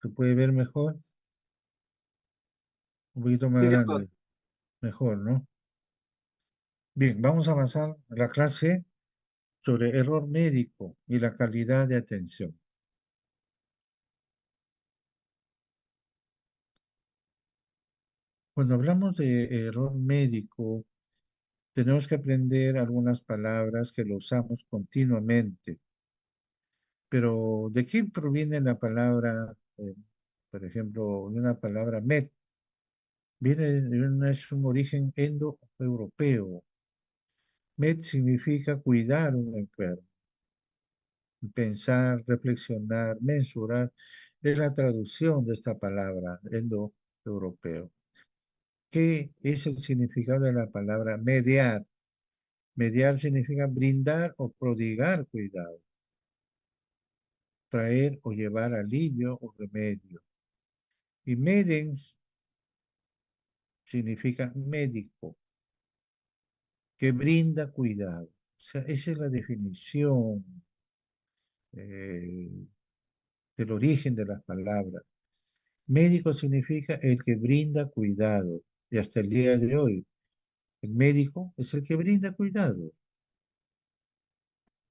¿Se puede ver mejor? Un poquito más Sí, doctor. grande. Mejor, ¿no? Bien, vamos a avanzar a la clase sobre error médico y la calidad de atención. Cuando hablamos de error médico, tenemos que aprender algunas palabras que lo usamos continuamente. Pero, ¿de qué proviene la palabra, por ejemplo, de una palabra med? Es un origen indoeuropeo. Med significa cuidar un enfermo, pensar, reflexionar, mensurar. Es la traducción de esta palabra indoeuropeo. ¿Qué es el significado de la palabra mediar? Mediar significa brindar o prodigar cuidado, traer o llevar alivio o remedio. Y medens significa médico, que brinda cuidado. O sea, esa es la definición eh, del origen de las palabras. Médico significa el que brinda cuidado. Y hasta el día de hoy, el médico es el que brinda cuidado.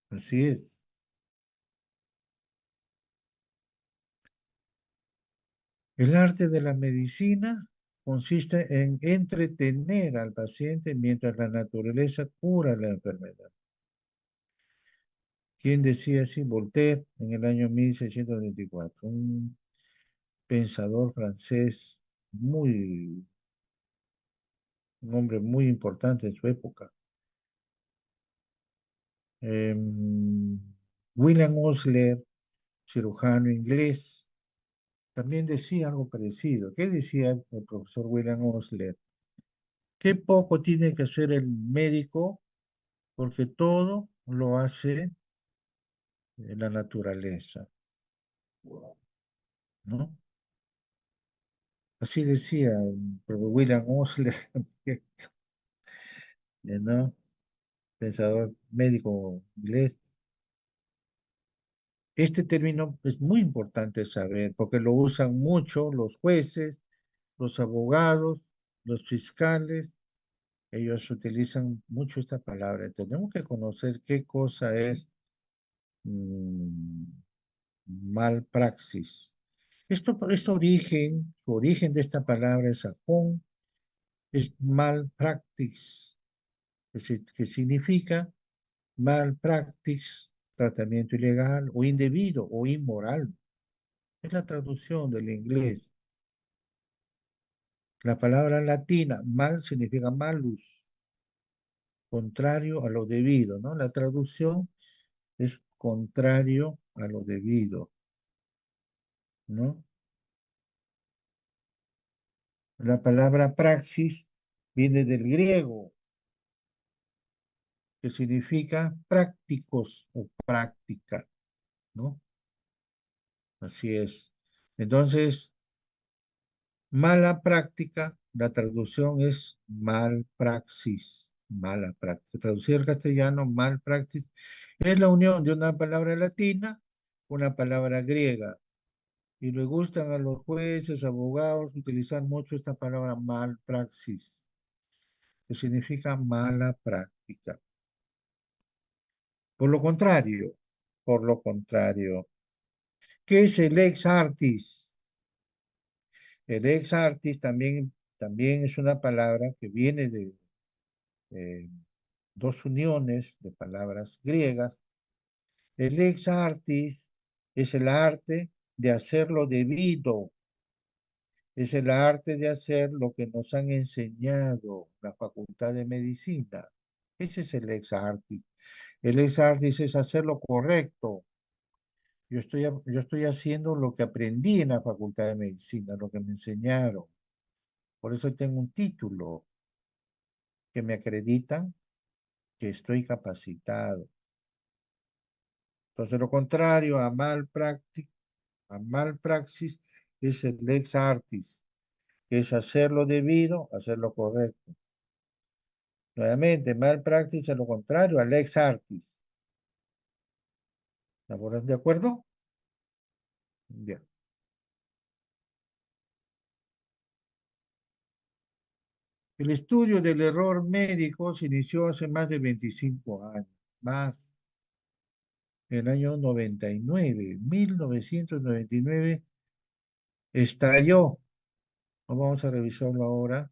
Así es. El arte de la medicina consiste en entretener al paciente mientras la naturaleza cura la enfermedad. ¿Quién decía así? Voltaire en el año 1624, un pensador francés muy, un hombre muy importante en su época. Em, William Osler, cirujano inglés, también decía algo parecido. ¿Qué decía el profesor William Osler? Qué poco tiene que hacer el médico porque todo lo hace la naturaleza, ¿no? Así decía el profesor William Osler, ¿no? Pensador médico inglés. Este término es muy importante saber porque lo usan mucho los jueces, los abogados, los fiscales. Ellos utilizan mucho esta palabra. Tenemos que conocer qué cosa es mm, malpraxis. Su origen de esta palabra es sajón, es malpractice, que significa malpractice, tratamiento ilegal o indebido o inmoral. Es la traducción del inglés. La palabra latina, mal, significa malus, contrario a lo debido, ¿no? La traducción es contrario a lo debido, ¿no? La palabra praxis viene del griego, que significa prácticos o práctica, ¿no? Así es. Entonces, mala práctica, la traducción es mal praxis, mala práctica. Traducir al castellano, mal praxis, es la unión de una palabra latina con una palabra griega. Y le gustan a los jueces, abogados, utilizar mucho esta palabra mal praxis, que significa mala práctica. Por lo contrario, ¿qué es el ex artis? El ex artis también es una palabra que viene de eh, dos uniones de palabras griegas. El ex artis es el arte de hacer lo debido, es el arte de hacer lo que nos han enseñado la Facultad de Medicina. Ese es el ex artis. El ex artis es hacer lo correcto. Yo estoy haciendo lo que aprendí en la Facultad de Medicina, lo que me enseñaron. Por eso tengo un título que me acredita que estoy capacitado. Entonces, lo contrario a mal praxis es el ex artis, que es hacer lo debido, hacer lo correcto. Nuevamente, mal praxis es lo contrario al ex artis. ¿Estamos de acuerdo? Bien. El estudio del error médico se inició hace más de 25 años, más, en el año 99, 1999, estalló, vamos a revisarlo ahora,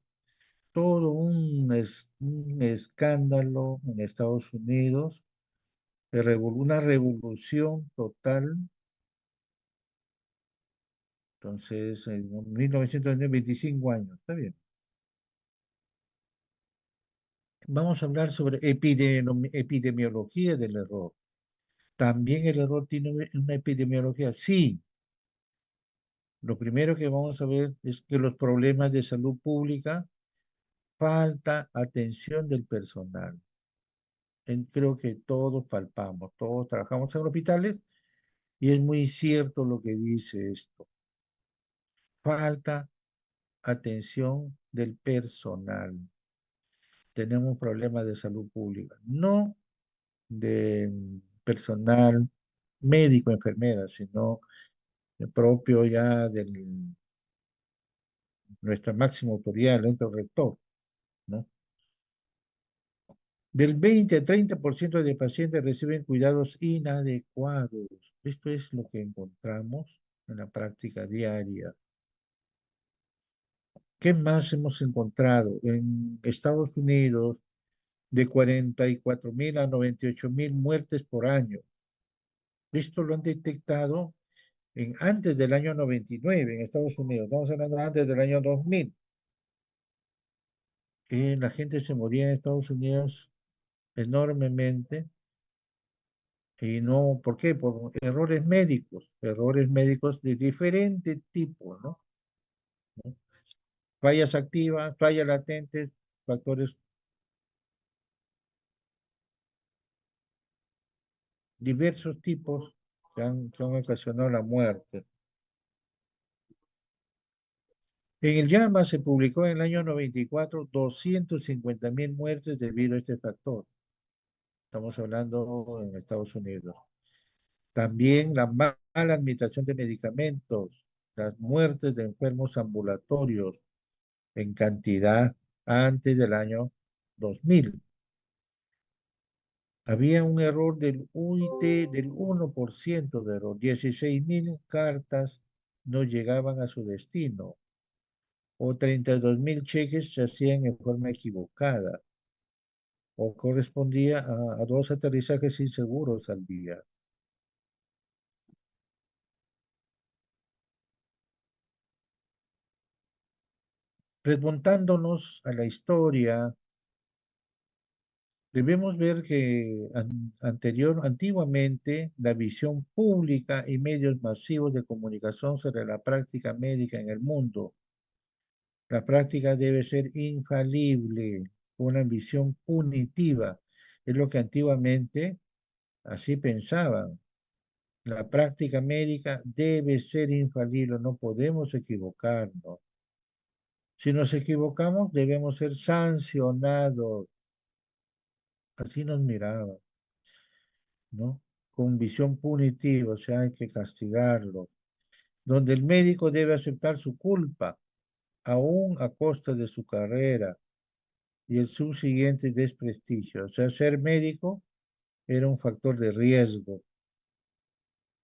todo un escándalo en Estados Unidos, una revolución total. Entonces, en 1999, 25 años, está bien. Vamos a hablar sobre epidemiología del error. ¿También el error tiene una epidemiología? Sí. Lo primero que vamos a ver es que los problemas de salud pública, falta atención del personal. Creo que todos palpamos, todos trabajamos en hospitales y es muy cierto lo que dice esto. Falta atención del personal. Tenemos problemas de salud pública, no de personal médico, enfermera, sino el propio ya de nuestra máxima autoridad, el ente rector, ¿no? Del 20 a 30% de pacientes reciben cuidados inadecuados. Esto es lo que encontramos en la práctica diaria. ¿Qué más hemos encontrado? En Estados Unidos, de 44.000 a 98.000 muertes por año. Esto lo han detectado antes del año 99 en Estados Unidos. Estamos hablando antes del año 2000. La gente se moría en Estados Unidos enormemente. Y no, ¿por qué? Por errores médicos de diferente tipo, ¿no? ¿No? Fallas activas, fallas latentes, factores, diversos tipos que han ocasionado la muerte. En el JAMA se publicó en el año 94 250.000 muertes debido a este factor. Estamos hablando en Estados Unidos. También la mala administración de medicamentos, las muertes de enfermos ambulatorios en cantidad antes del año 2000. Había un error del UIT del 1% de error. 16.000 cartas no llegaban a su destino o 32.000 cheques se hacían en forma equivocada o correspondía a dos aterrizajes inseguros al día. Remontándonos a la historia, debemos ver que antiguamente la visión pública y medios masivos de comunicación sobre la práctica médica en el mundo. La práctica debe ser infalible, una visión punitiva. Es lo que antiguamente así pensaban. La práctica médica debe ser infalible, no podemos equivocarnos. Si nos equivocamos, debemos ser sancionados. Así nos miraban, ¿no? Con visión punitiva, o sea, hay que castigarlo. Donde el médico debe aceptar su culpa, aún a costa de su carrera y el subsiguiente desprestigio. O sea, ser médico era un factor de riesgo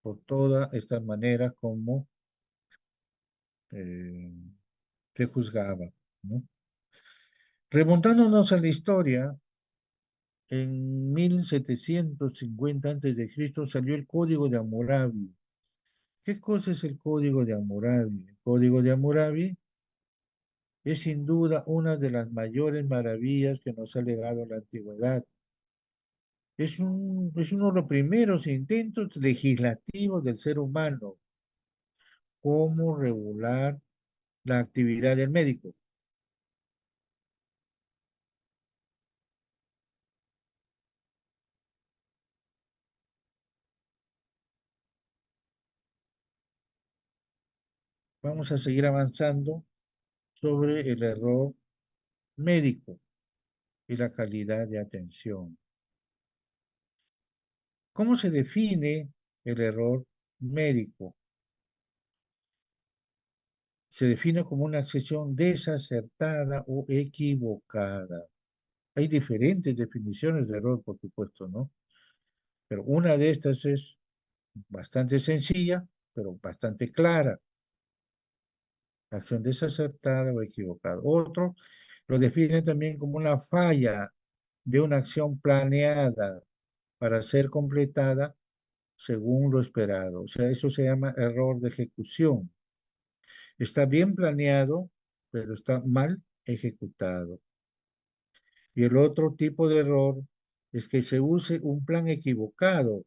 por todas estas maneras como eh, se juzgaba, ¿no? Remontándonos a la historia, en 1750 a.C. salió el Código de Hammurabi. ¿Qué cosa es el Código de Hammurabi? El Código de Hammurabi es sin duda una de las mayores maravillas que nos ha legado la antigüedad. Es uno de los primeros intentos legislativos del ser humano, cómo regular la actividad del médico. Vamos a seguir avanzando sobre el error médico y la calidad de atención. ¿Cómo se define el error médico? se define como una accesión desacertada o equivocada. Hay diferentes definiciones de error, por supuesto, ¿no? Pero una de estas es bastante sencilla, pero bastante clara. Acción desacertada o equivocada. Otro lo define también como una falla de una acción planeada para ser completada según lo esperado. O sea, eso se llama error de ejecución. Está bien planeado, pero está mal ejecutado. Y el otro tipo de error es que se use un plan equivocado.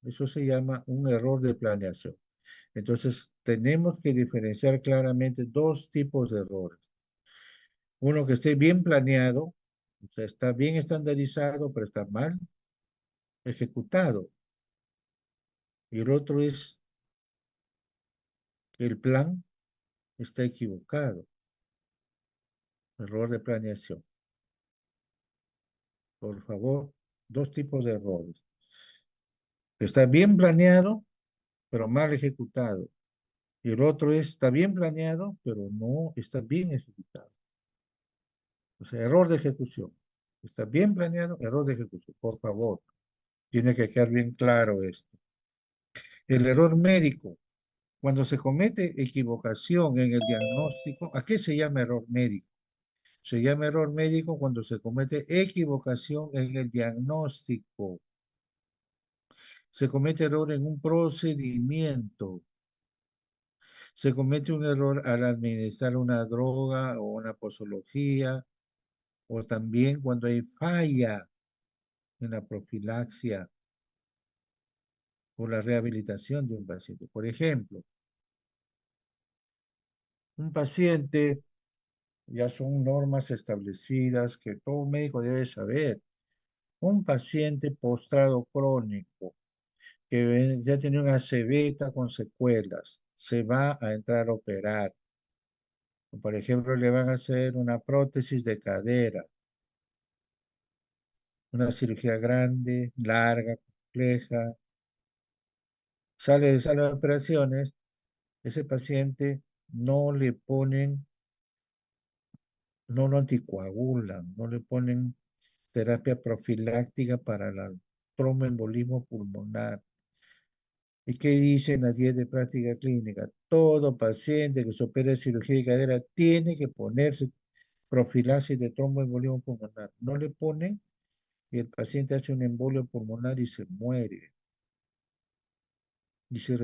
Eso se llama un error de planeación. Entonces, tenemos que diferenciar claramente dos tipos de errores. Uno que esté bien planeado, o sea, está bien estandarizado, pero está mal ejecutado. Y el otro es que el plan está equivocado, error de planeación. Por favor, dos tipos de errores. Está bien planeado, pero mal ejecutado. Y el otro es, está bien planeado, pero no está bien ejecutado. O sea, error de ejecución. Está bien planeado, error de ejecución. Por favor, tiene que quedar bien claro esto. El error médico. Cuando se comete equivocación en el diagnóstico, ¿a qué se llama error médico? Se llama error médico cuando se comete equivocación en el diagnóstico. Se comete error en un procedimiento. Se comete un error al administrar una droga o una posología, o también cuando hay falla en la profilaxia o la rehabilitación de un paciente. Por ejemplo, un paciente, ya son normas establecidas que todo médico debe saber. Un paciente postrado crónico que ya tiene una cebeta con secuelas, se va a entrar a operar. Por ejemplo, le van a hacer una prótesis de cadera, una cirugía grande, larga, compleja. Sale de sala de operaciones, ese paciente no le ponen, no lo anticoagulan, no le ponen terapia profiláctica para el tromboembolismo pulmonar. ¿Y qué dicen las guías de práctica clínica? Todo paciente que se opere de cirugía de cadera tiene que ponerse profilaxis de tromboembolismo pulmonar. No le ponen y el paciente hace un embolio pulmonar y se muere. Y se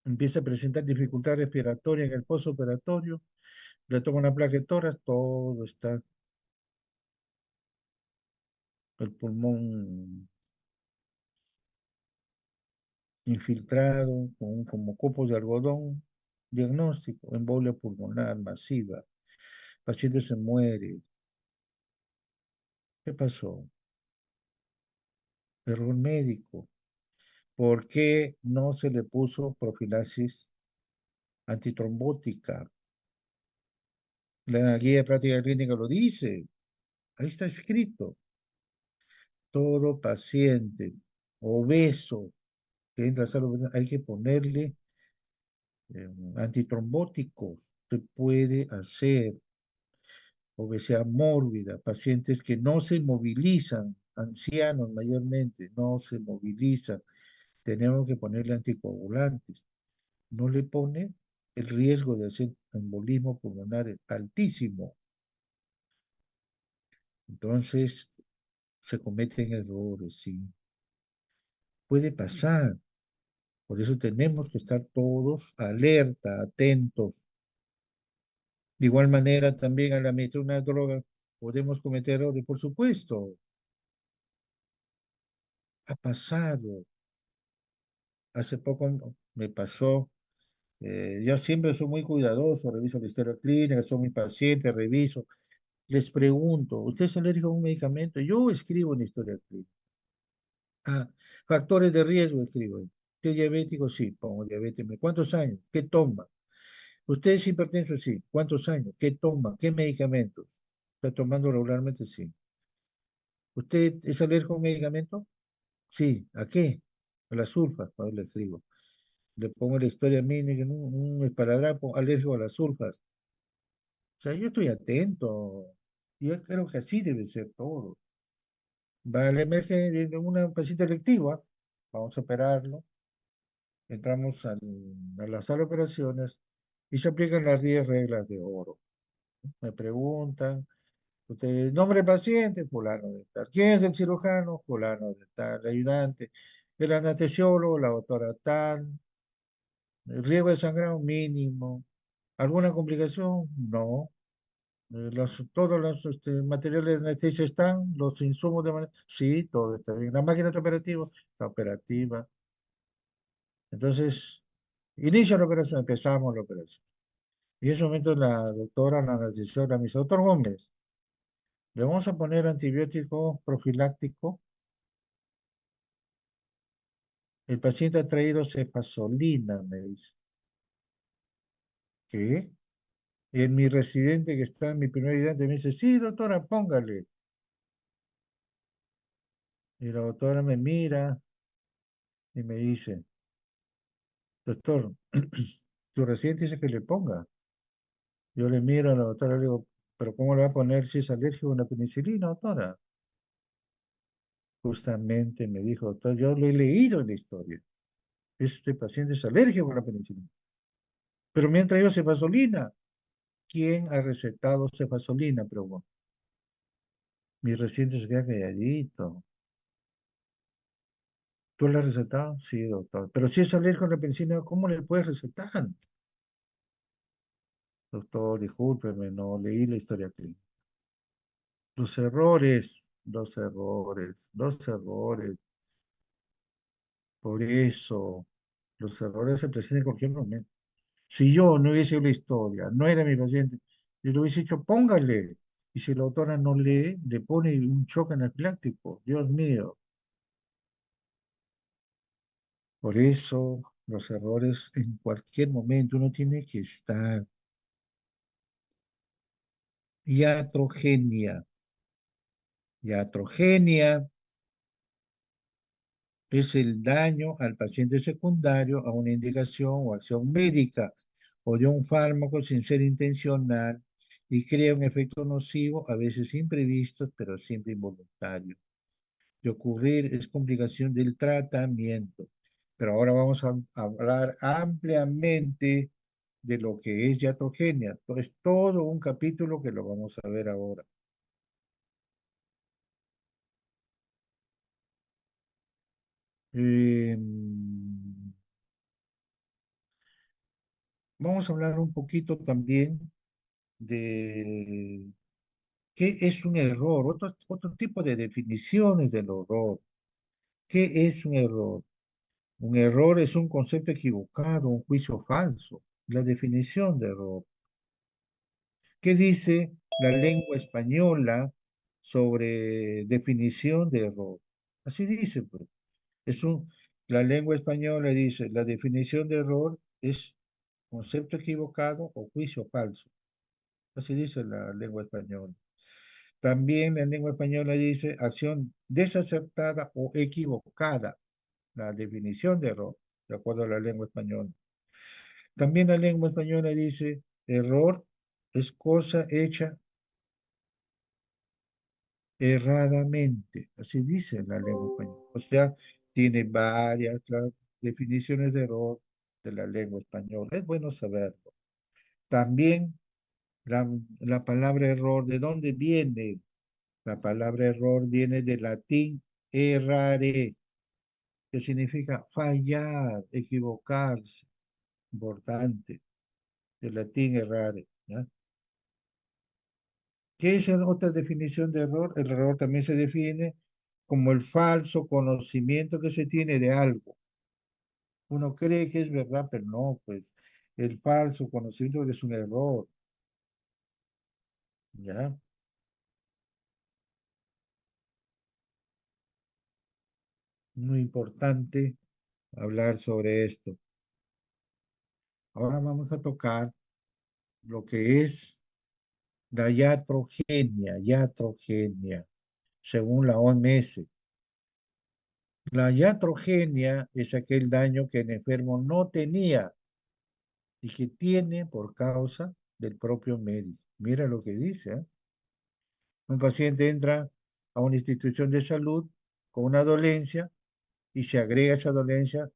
empieza a presentar dificultad respiratoria en el postoperatorio, le toma una placa de tórax, todo está, el pulmón infiltrado, como copos de algodón. Diagnóstico, embolia pulmonar masiva. Paciente se muere. ¿Qué pasó? Error médico. ¿Por qué no se le puso profilaxis antitrombótica? La guía de práctica clínica lo dice. Ahí está escrito. Todo paciente obeso que entra a sala de operaciones, hay que ponerle antitrombóticos. Se puede hacer obesidad mórbida, pacientes que no se movilizan, ancianos mayormente, no se movilizan. Tenemos que ponerle anticoagulantes. No le pone, el riesgo de hacer embolismo pulmonar es altísimo. Entonces, se cometen errores, sí. Puede pasar. Por eso tenemos que estar todos alerta, atentos. De igual manera, también al administrar una droga podemos cometer errores, por supuesto. Ha pasado. Hace poco me pasó. Yo siempre soy muy cuidadoso, reviso la historia clínica, soy mi paciente, reviso. Les pregunto, ¿usted es alérgico a un medicamento? Yo escribo en la historia clínica. Ah, factores de riesgo escribo. ¿Usted es diabético? Sí, pongo diabetes. ¿Cuántos años? ¿Qué toma? ¿Usted es hipertenso? Sí. ¿Cuántos años? ¿Qué toma? ¿Qué medicamentos? ¿Está tomando regularmente? Sí. ¿Usted es alérgico a un medicamento? Sí. ¿A qué? A la sulfa, le escribo. le pongo la historia mínima, en un esparadrapo alérgico a las sulfas. O sea, yo estoy atento. Yo creo que así debe ser todo. Va a la emergencia de una paciente electiva, vamos a operarlo, entramos a la sala de operaciones y se aplican las 10 reglas de oro. Me preguntan, usted, nombre del paciente, fulano de tal. ¿Quién es el cirujano? Fulano de tal. El ayudante, el anestesiólogo, la doctora tal. El riesgo de sangrado mínimo. ¿Alguna complicación? No. Todos los materiales de anestesia están, los insumos de sí, todo está bien. La máquina está operativa, está operativa. Entonces, inicia la operación, empezamos la operación. Y en ese momento la doctora, la anestesióloga, me dice, doctor Gómez, le vamos a poner antibiótico profiláctico. El paciente ha traído cefazolina, me dice. ¿Qué? Y mi residente que está en mi primer ayudante me dice, sí, doctora, póngale. Y la doctora me mira y me dice, doctor, tu residente dice que le ponga. Yo le miro a la doctora y le digo, pero ¿cómo le va a poner si es alérgico a la penicilina, doctora? Justamente me dijo, doctor, yo lo he leído en la historia. Este paciente es alérgico a la penicilina. Pero me han traído cefazolina. ¿Quién ha recetado cefazolina? Pregunto. Mi residente se queda calladito. ¿Tú le has recetado? Sí, doctor. Pero si es alérgico a la penicilina, ¿cómo le puedes recetar? Doctor, discúlpeme, no leí la historia clínica. Los errores. Por eso, los errores se presentan en cualquier momento. Si yo no hubiese oído la historia, no era mi paciente, yo le hubiese dicho, póngale. Y si la autora no lee, le pone un choque anafiláctico. Dios mío. Por eso, los errores en cualquier momento uno tiene que estar. Iatrogenia. Iatrogenia es el daño al paciente secundario a una indicación o acción médica o de un fármaco sin ser intencional y crea un efecto nocivo, a veces imprevisto, pero siempre involuntario. De ocurrir es complicación del tratamiento. Pero ahora vamos a hablar ampliamente de lo que es iatrogenia. Es todo un capítulo que lo vamos a ver ahora. Eh, Vamos a hablar un poquito también de qué es un error, otro tipo de definiciones del error. ¿Qué es un error? Un error es un concepto equivocado, un juicio falso. La definición de error. ¿Qué dice la lengua española sobre definición de error? Así dice, pues. Es un, la lengua española dice, la definición de error es concepto equivocado o juicio falso. Así dice la lengua española. También la lengua española dice acción desacertada o equivocada, la definición de error, de acuerdo a la lengua española. También la lengua española dice error es cosa hecha erradamente, así dice la lengua española. O sea, tiene varias definiciones de error de la lengua española. Es bueno saberlo. También la palabra error, ¿de dónde viene? La palabra error viene del latín errare, que significa fallar, equivocarse, importante, del latín errare. ¿Ya? ¿Qué es otra definición de error? El error también se define como el falso conocimiento que se tiene de algo. Uno cree que es verdad, pero no, pues el falso conocimiento es un error. ¿Ya? Muy importante hablar sobre esto. Ahora vamos a tocar lo que es la iatrogenia, según la OMS. La iatrogenia es aquel daño que el enfermo no tenía y que tiene por causa del propio médico. Mira lo que dice, ¿eh? Un paciente entra a una institución de salud con una dolencia y se agrega a esa dolencia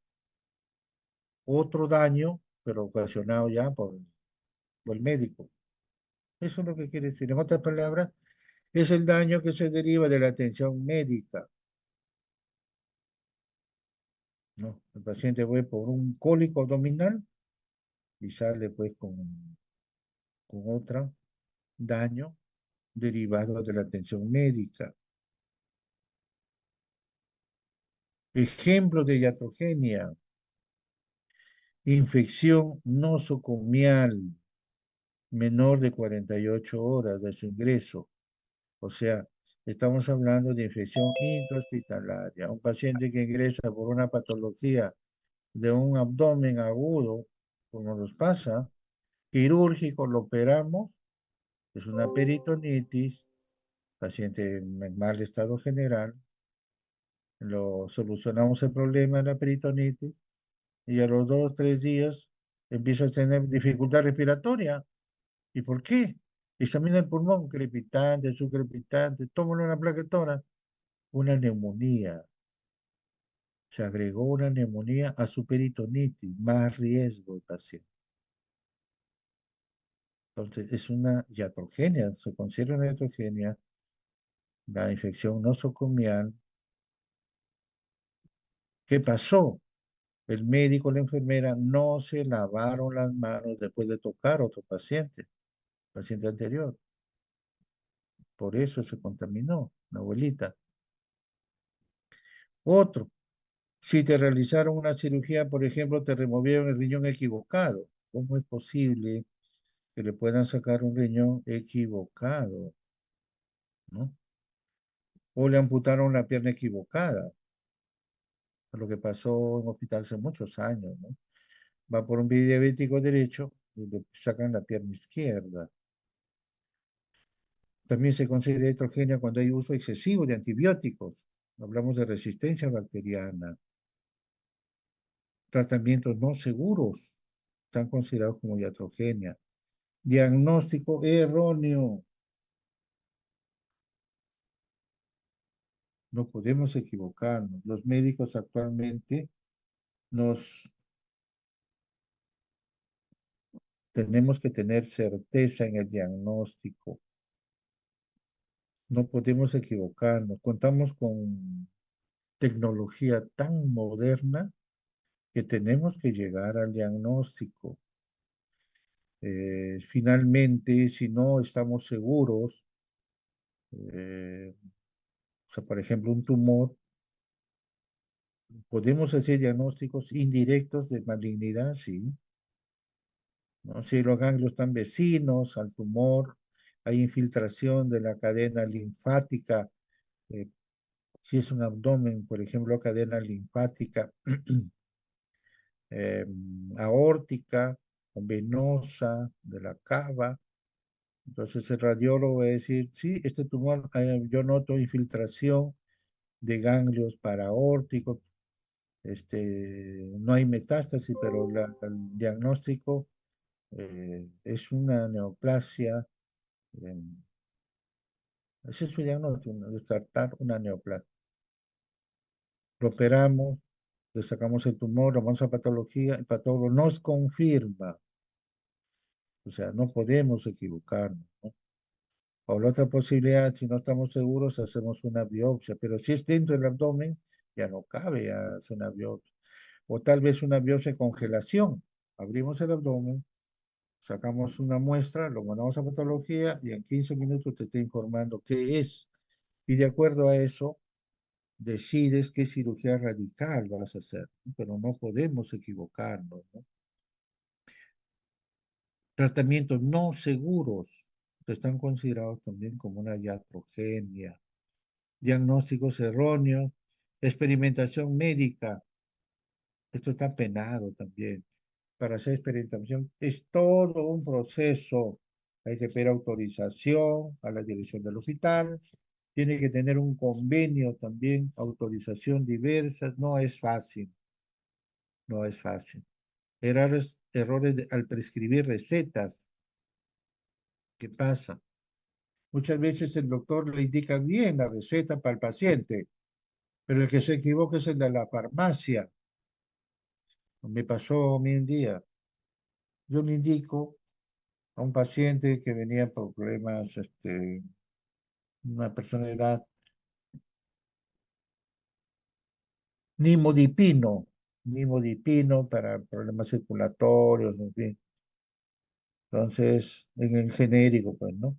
otro daño, pero ocasionado ya por el médico. Eso es lo que quiere decir. En otras palabras, es el daño que se deriva de la atención médica, ¿no? El paciente fue por un cólico abdominal y sale pues con otro daño derivado de la atención médica. Ejemplo de iatrogenia: infección nosocomial menor de 48 horas de su ingreso. O sea, estamos hablando de infección intrahospitalaria. Un paciente que ingresa por una patología de un abdomen agudo, como nos pasa, quirúrgico, lo operamos, es una peritonitis, paciente en mal estado general, lo solucionamos el problema de la peritonitis y a los 2 o 3 días empieza a tener dificultad respiratoria. ¿Y por qué? Examina el pulmón, crepitante, subcrepitante, tómale una plaquetona, una neumonía. Se agregó una neumonía a su peritonitis, más riesgo el paciente. Entonces, es una iatrogenia, se considera una iatrogenia, la infección nosocomial. ¿Qué pasó? El médico, la enfermera no se lavaron las manos después de tocar a otro paciente anterior. Por eso se contaminó, la abuelita. Otro, si te realizaron una cirugía, por ejemplo, te removieron el riñón equivocado. ¿Cómo es posible que le puedan sacar un riñón equivocado? ¿No? O le amputaron la pierna equivocada, lo que pasó en hospital hace muchos años, ¿no? Va por un pie diabético derecho y le sacan la pierna izquierda. También se considera estrogenia cuando hay uso excesivo de antibióticos. Hablamos de resistencia bacteriana. Tratamientos no seguros están considerados como iatrogenia. Diagnóstico erróneo. No podemos equivocarnos. Los médicos actualmente nos tenemos que tener certeza en el diagnóstico. No podemos equivocarnos. Contamos con tecnología tan moderna que tenemos que llegar al diagnóstico. Finalmente, si no estamos seguros, o sea, por ejemplo, un tumor, podemos hacer diagnósticos indirectos de malignidad, sí, ¿no? Si los ganglios están vecinos al tumor, hay infiltración de la cadena linfática, eh, si es un abdomen, por ejemplo, cadena linfática eh, aórtica o venosa de la cava. Entonces el radiólogo va a decir, sí, este tumor, yo noto infiltración de ganglios paraórticos, no hay metástasis, pero el diagnóstico es una neoplasia. eh, Ese es su diagnóstico, ¿no? Descartar una neoplasia. Lo operamos, le sacamos el tumor, lo vamos a patología, el patólogo nos confirma. O sea, no podemos equivocarnos, ¿no? O la otra posibilidad, si no estamos seguros, hacemos una biopsia, pero si es dentro del abdomen, ya no cabe hacer una biopsia. O tal vez una biopsia de congelación. Abrimos el abdomen, sacamos una muestra, lo mandamos a patología y en 15 minutos te está informando qué es. Y de acuerdo a eso, decides qué cirugía radical vas a hacer, ¿no? Pero no podemos equivocarnos, ¿no? Tratamientos no seguros están considerados también como una iatrogenia. Diagnósticos erróneos, experimentación médica, esto está penado también. Para hacer experimentación es todo un proceso. Hay que pedir autorización a la dirección del hospital, tiene que tener un convenio también, autorización diversas, no es fácil, no es fácil. Al prescribir recetas, ¿qué pasa? Muchas veces el doctor le indica bien la receta para el paciente, pero el que se equivoca es el de la farmacia. Me pasó a mí un día. Yo le indico a un paciente que venía por problemas, una persona de edad, nimodipino, nimodipino para problemas circulatorios, en fin. Entonces, en el genérico, pues, ¿no?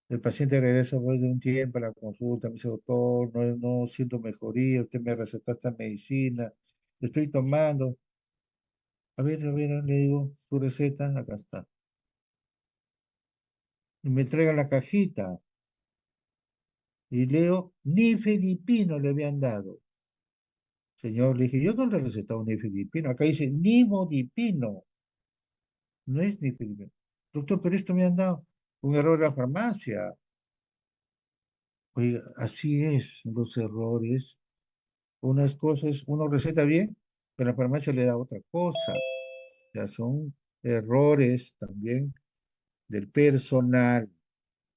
El paciente regresa después de un tiempo a la consulta, me dice, doctor, no siento mejoría, usted me recetó esta medicina, estoy tomando. A ver, le digo, su receta, acá está. Y me entrega la cajita y leo, nifedipino le habían dado. Señor, le dije, yo no le he recetado nifedipino, acá dice nimodipino, no es nifedipino. Doctor, pero esto me han dado un error de la farmacia. Oiga, así es, los errores. Unas cosas, uno receta bien, pero la farmacia le da otra cosa. Ya son errores también del personal,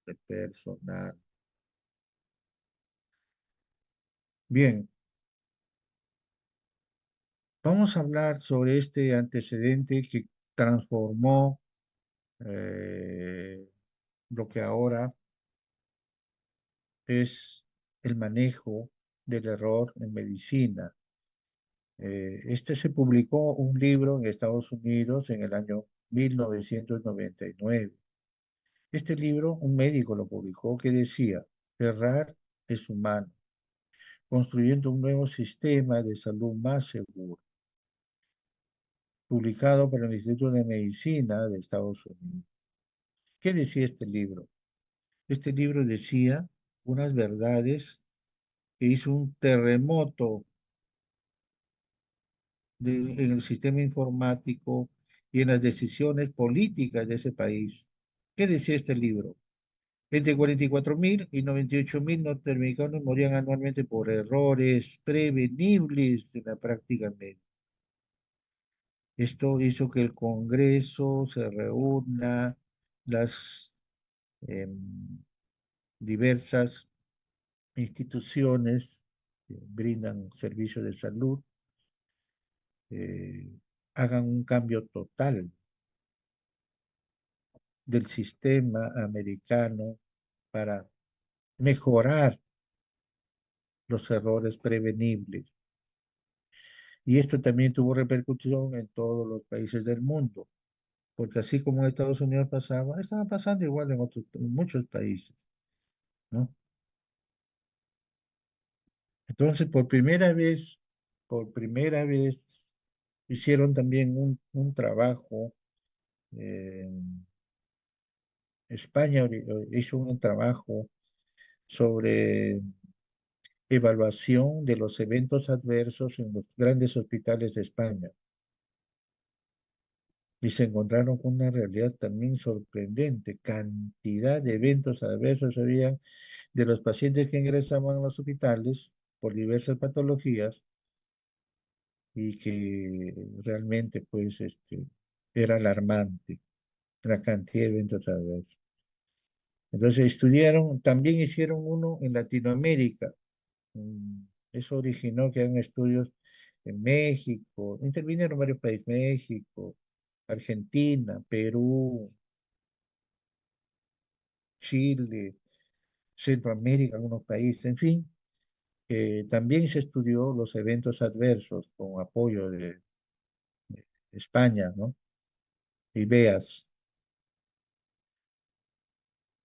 del personal. Bien, vamos a hablar sobre este antecedente que transformó eh, lo que ahora es el manejo del error en medicina. Este se publicó un libro en Estados Unidos en el año 1999. Este libro, un médico lo publicó que decía, errar es humano, construyendo un nuevo sistema de salud más seguro, publicado por el Instituto de Medicina de Estados Unidos. ¿Qué decía este libro? Este libro decía unas verdades que hizo un terremoto en el sistema informático y en las decisiones políticas de ese país. ¿Qué decía este libro? Entre 44.000 y 98.000 norteamericanos morían anualmente por errores prevenibles en la práctica médica. Esto hizo que el Congreso se reúna, las em, diversas instituciones que brindan servicios de salud eh, hagan un cambio total del sistema americano para mejorar los errores prevenibles. Y esto también tuvo repercusión en todos los países del mundo, porque así como en Estados Unidos pasaba, estaba pasando igual en muchos países, ¿no? Entonces, por primera vez, hicieron también un trabajo, eh, hizo un trabajo sobre evaluación de los eventos adversos en los grandes hospitales de España. Y se encontraron con una realidad también sorprendente. Cantidad de eventos adversos había de los pacientes que ingresaban a los hospitales por diversas patologías y que realmente pues era alarmante la cantidad de eventos adversos. Entonces estudiaron, también hicieron uno en Latinoamérica. Mm, Eso originó que hagan estudios en México, intervinieron varios países, México, Argentina, Perú, Chile, Centroamérica, algunos países, en fin. También se estudió los eventos adversos con apoyo de España, ¿no? Y BEAS.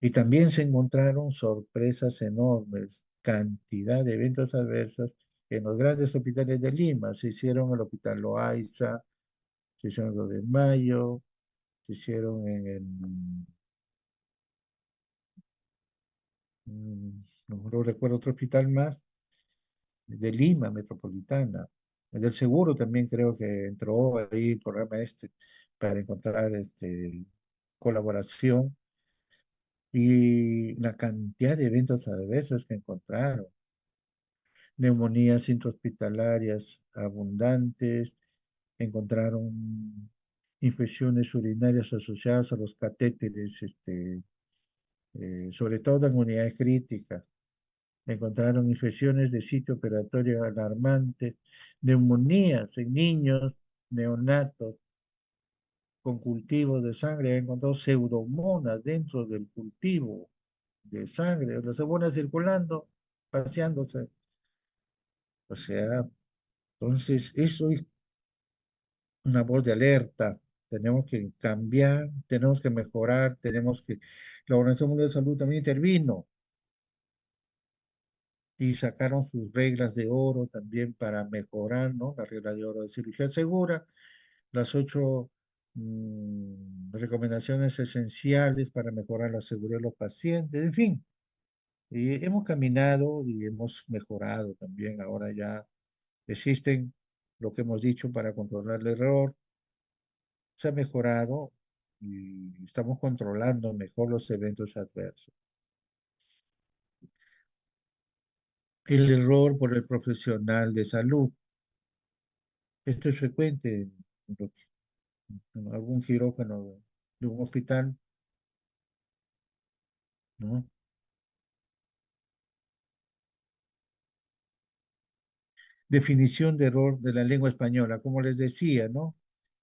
Y también se encontraron sorpresas enormes, cantidad de eventos adversos en los grandes hospitales de Lima. Se hicieron en el Hospital Loaiza, se hicieron en lo de Mayo, se hicieron en el, no recuerdo otro hospital más, de Lima, Metropolitana. El del Seguro también creo que entró ahí el programa para encontrar colaboración. la cantidad de eventos adversos que encontraron. Neumonías intrahospitalarias abundantes, encontraron infecciones urinarias asociadas a los catéteres, sobre todo en unidades críticas. Encontraron infecciones de sitio operatorio alarmantes, neumonías en niños, neonatos con cultivos de sangre. Han encontrado pseudomonas dentro del cultivo de sangre, la pseudomonas circulando, paseándose. O sea, entonces eso es una voz de alerta. Tenemos que cambiar, tenemos que mejorar, tenemos que... La Organización Mundial de Salud también intervino y sacaron sus reglas de oro también para mejorar, ¿no? La regla de oro de cirugía segura, las 8 recomendaciones esenciales para mejorar la seguridad de los pacientes, en fin. Y hemos caminado y hemos mejorado también. Ahora ya existen lo que hemos dicho para controlar el error. Se ha mejorado y estamos controlando mejor los eventos adversos. El error por el profesional de salud. Esto es frecuente en algún quirófano de un hospital, ¿no? Definición de error de la lengua española, como les decía, ¿no?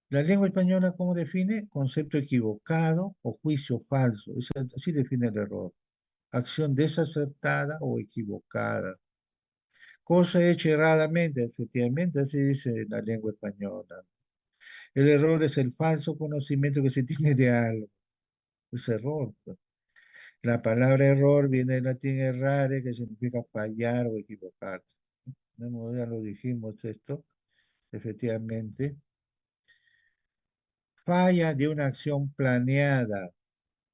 La lengua española, ¿cómo define? Concepto equivocado o juicio falso. Así define el error. Acción desacertada o equivocada. Cosa hecha erradamente, efectivamente, así dice la lengua española. El error es el falso conocimiento que se tiene de algo. Es error, pues. La palabra error viene del latín errare, que significa fallar o equivocarse. No, ya lo dijimos esto, efectivamente. Falla de una acción planeada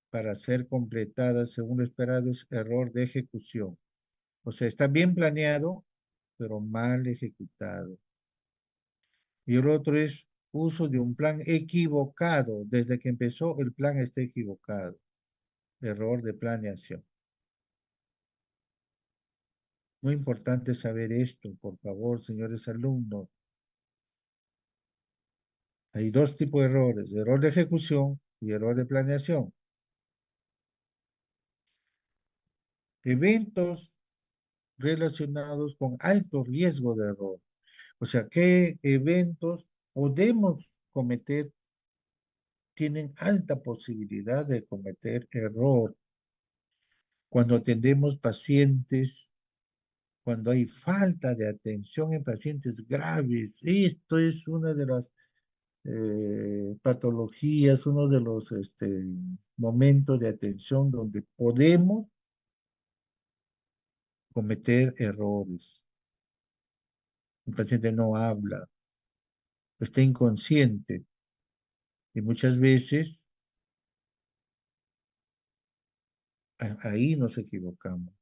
para ser completada según lo esperado es error de ejecución. O sea, está bien planeado, pero mal ejecutado. Y el otro es uso de un plan equivocado. Desde que empezó, el plan está equivocado. Error de planeación. Muy importante saber esto, por favor, señores alumnos. Hay dos tipos de errores, error de ejecución y error de planeación. Eventos relacionados con alto riesgo de error. O sea, ¿qué eventos podemos cometer? Tienen alta posibilidad de cometer error cuando atendemos pacientes, cuando hay falta de atención en pacientes graves. Esto es una de las patologías, uno de los momentos de atención donde podemos cometer errores. El paciente no habla, está inconsciente y muchas veces ahí nos equivocamos.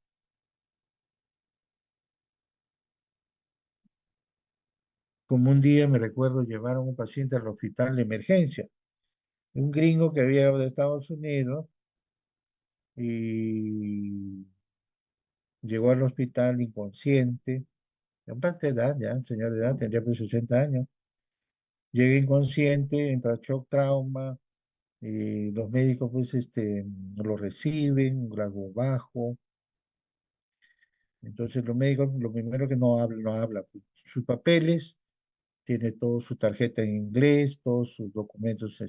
Como un día me recuerdo llevar a un paciente al hospital de emergencia, un gringo que había llegado de Estados Unidos y llegó al hospital inconsciente, en parte de edad, ya, señor de edad, tendría pues 60 años. Llega inconsciente, entra shock trauma, los médicos pues lo reciben, un grado bajo. Entonces los médicos, lo primero que no habla pues, sus papeles, tiene toda su tarjeta en inglés, todos sus documentos,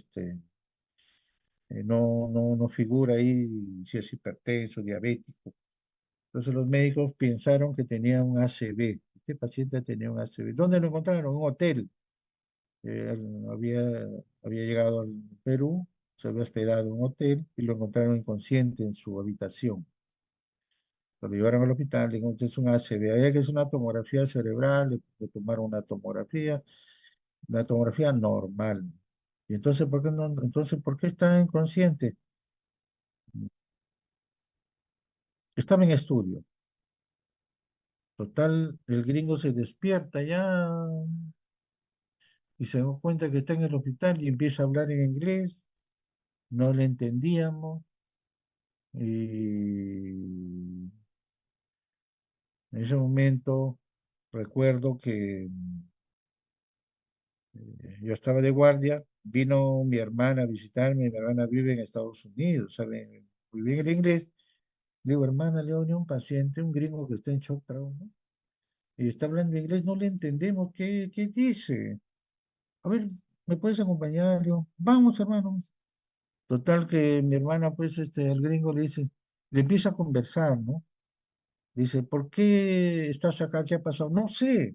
no figura ahí si es hipertenso, diabético. Entonces los médicos pensaron que tenía un ACV. Este paciente tenía un ACV. ¿Dónde lo encontraron? En un hotel. Había llegado al Perú, se había hospedado en un hotel y lo encontraron inconsciente en su habitación. Lo llevaron al hospital, le dijeron, "Usted es un ACV". Había que hacer una tomografía cerebral, le tomaron una tomografía normal. Y entonces, ¿por qué no? Entonces, ¿por qué está inconsciente? Estaba en estudio. Total, el gringo se despierta ya y se da cuenta que está en el hospital y empieza a hablar en inglés. No le entendíamos. En ese momento recuerdo que yo estaba de guardia, vino mi hermana a visitarme, mi hermana vive en Estados Unidos, sabe muy bien el inglés. Le digo, hermana, le doy un paciente, un gringo que está en shock trauma, y está hablando inglés, no le entendemos qué dice. A ver, ¿me puedes acompañar? Le digo, vamos, hermano. Total que mi hermana, pues, el gringo le dice, le empieza a conversar, ¿no? Dice, ¿por qué estás acá? ¿Qué ha pasado? No sé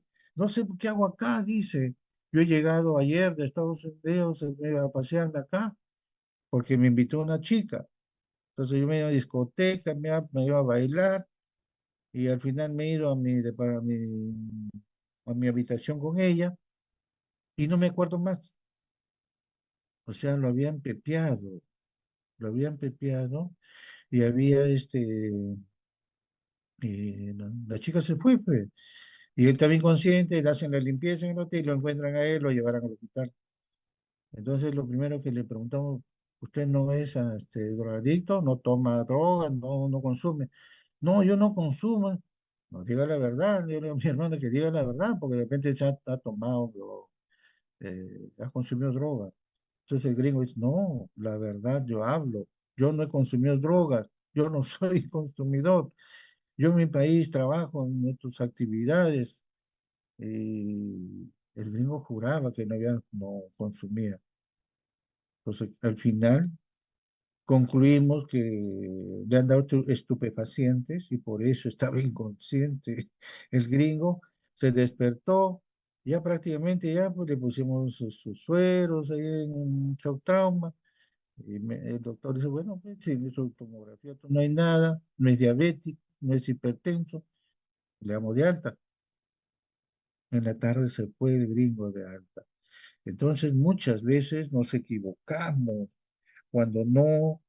qué hago acá, dice. Yo he llegado ayer de Estados Unidos, me iba a pasearme acá, porque me invitó una chica. Entonces yo me iba a discoteca, me iba a bailar, y al final me he ido a mi habitación con ella, y no me acuerdo más. O sea, lo habían pepeado, y había la chica se fue, pues. Y él estaba inconsciente, le hacen la limpieza en el hotel, lo encuentran a él, lo llevaron al hospital. Entonces, lo primero que le preguntamos, ¿usted no es drogadicto? ¿No toma drogas? ¿No consume? No, yo no consumo. No, diga la verdad. Yo le digo a mi hermano que diga la verdad, porque de repente ya ha tomado, ha consumido drogas. Entonces el gringo dice, no, la verdad yo hablo. Yo no he consumido drogas. Yo no soy consumidor. Yo en mi país trabajo en otras actividades. El gringo juraba que no consumía. Entonces, al final concluimos que le han dado estupefacientes y por eso estaba inconsciente. El gringo se despertó, ya prácticamente ya pues, le pusimos sus sueros ahí en un shock trauma. Y el doctor dice, bueno, pues, sin su tomografía no hay nada, no es diabético, no es hipertenso, le damos de alta. En la tarde se fue el gringo de alta. Entonces, muchas veces nos equivocamos cuando no